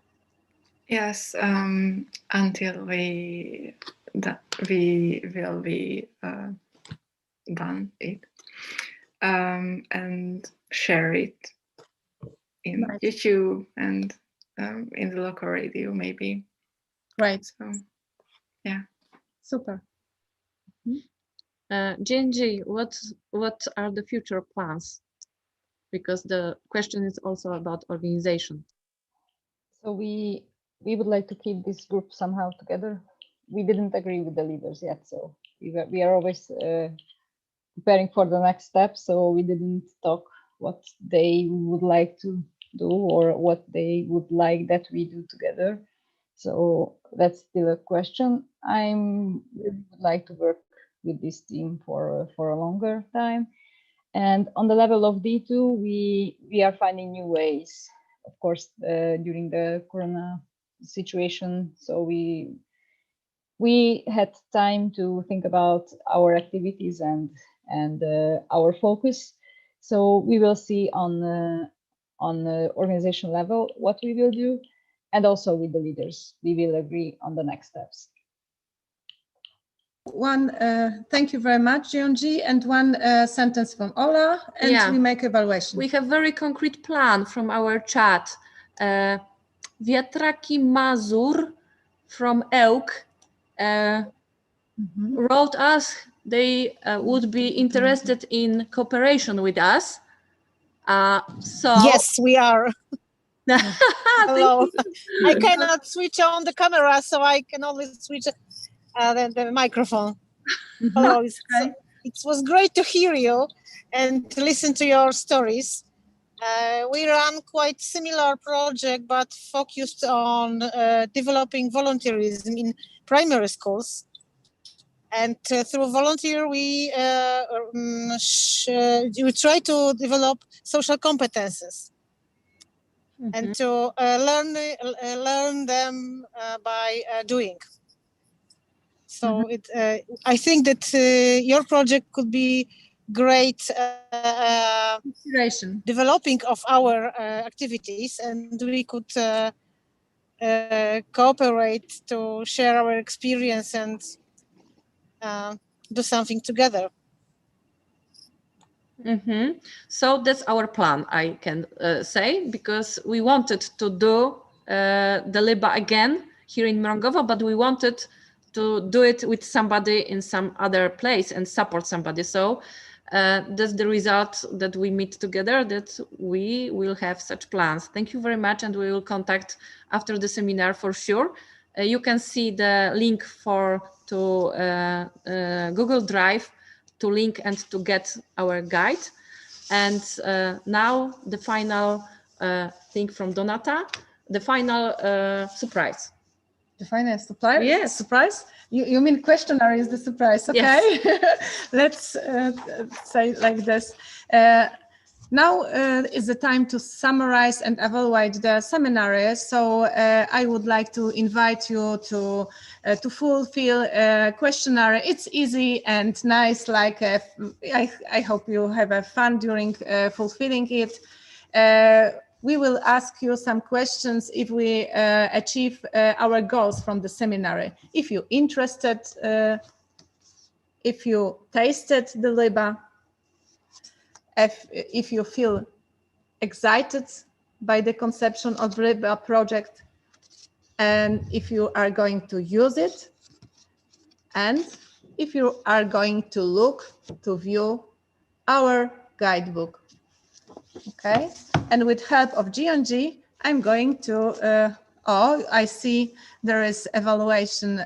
Yes, until we will be done it, and share it in YouTube and in the local radio, maybe. Right. So, yeah. Super. JNG, what are the future plans? Because the question is also about organization. So we would like to keep this group somehow together. We didn't agree with the leaders yet, so we are always preparing for the next step. So we didn't talk what they would like to do or what they would like that we do together. So that's still a question. I really would like to work with this team for a longer time. And on the level of D2, we are finding new ways, of course, during the Corona situation. So we had time to think about our activities and our focus. So we will see on the organization level what we will do. and also with the leaders. We will agree on the next steps. Thank you very much, Gionji, and one sentence from Ola, and we make evaluation. We have very concrete plan from our chat. Wiatraki Mazur from Ełk wrote us they would be interested in cooperation with us. So yes, we are. Hello. I cannot switch on the camera, so I can only switch the microphone. Hello. It was great to hear you and to listen to your stories. We run quite similar project, but focused on developing volunteerism in primary schools. And through volunteer, we try to develop social competences and to learn them by doing. So I think that your project could be great developing of our activities, and we could cooperate to share our experience and do something together. So that's our plan, I can say, because we wanted to do the LIBA again here in Mrągowo, but we wanted to do it with somebody in some other place and support somebody. So that's the result that we meet together, that we will have such plans. Thank you very much, and we will contact after the seminar for sure. You can see the link to Google Drive to link and to get our guide. And now the final thing from Donata, the final surprise. The final surprise? Yes. Surprise? You mean questionnaire is the surprise, okay? Yes. Let's say like this. Now is the time to summarize and evaluate the seminar. So I would like to invite you to fulfill a questionnaire. It's easy and nice. Like I hope you have a fun during fulfilling it. We will ask you some questions if we achieve our goals from the seminar. If you're interested, if you tasted the LIBA, if you feel excited by the conception of LIBA project, and if you are going to use it, and if you are going to view our guidebook. Okay, and with help of G&G, I'm going to, I see there is evaluation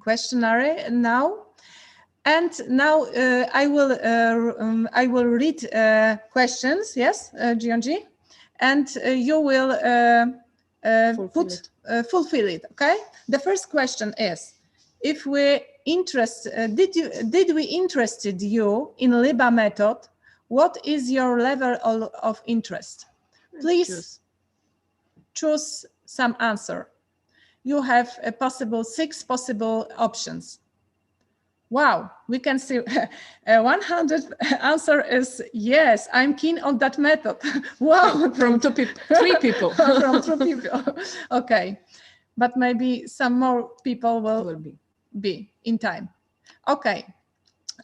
questionnaire now. And now I will read questions, yes, G&G, and you will fulfill it, okay? The first question is, if we did we interested you in LIBA method? What is your level of interest? Please choose some answer. You have a 6 possible options. Wow, we can see 100 answer is yes, I'm keen on that method. Wow, from 3 people. From 2 people. Okay, but maybe some more people will be in time. Okay.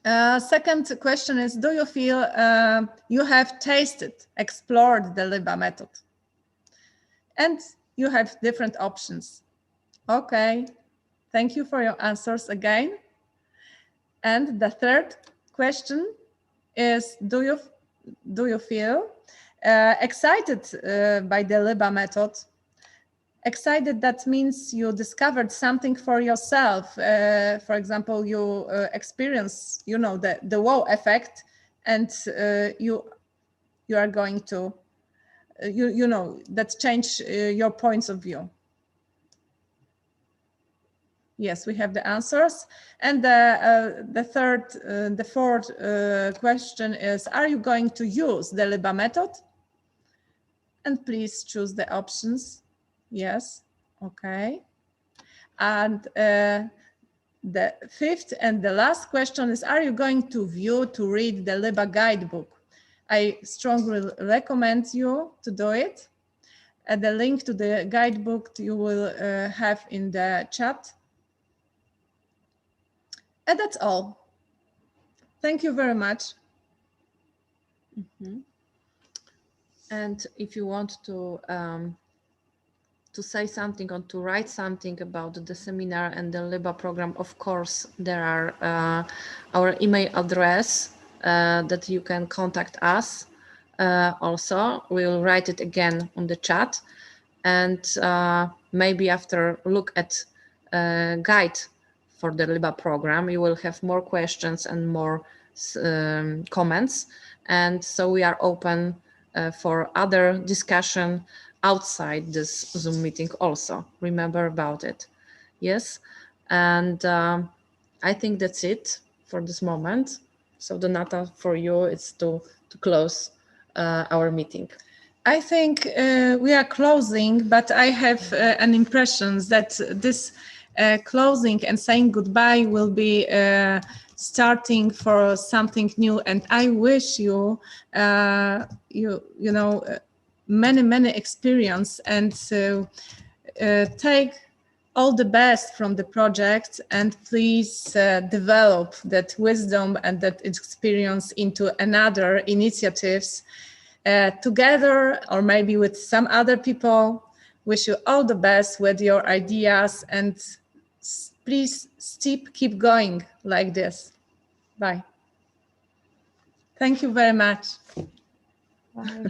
Second question is, do you feel you have tasted, explored the LIBA method? And you have different options. Okay, thank you for your answers again. And the third question is, do you feel excited by the LIBA method? Excited, that means you discovered something for yourself. For example, you experience, the wow effect, and you are going to, that change your points of view. Yes, we have the answers. And the fourth question is, are you going to use the LIBA method? And please choose the options. Yes, okay. And the fifth and the last question is, are you going to read the LIBA guidebook? I strongly recommend you to do it. The link to the guidebook you will have in the chat. And that's all. Thank you very much. Mm-hmm. And if you want to say something or to write something about the seminar and the LIBA program, of course, there are our email address that you can contact us. Also, we'll write it again on the chat. And maybe after look at guide for the LIBA program, you will have more questions and more comments. And so we are open for other discussion outside this Zoom meeting also. Remember about it. Yes. And I think that's it for this moment. So Donata, for you, it's to close our meeting. I think we are closing, but I have an impression that this closing and saying goodbye will be starting for something new. And I wish you, you know, many experience, and take all the best from the project, and please develop that wisdom and that experience into another initiatives together, or maybe with some other people. Wish you all the best with your ideas, and please keep going like this. Bye. Thank you very much. Bye.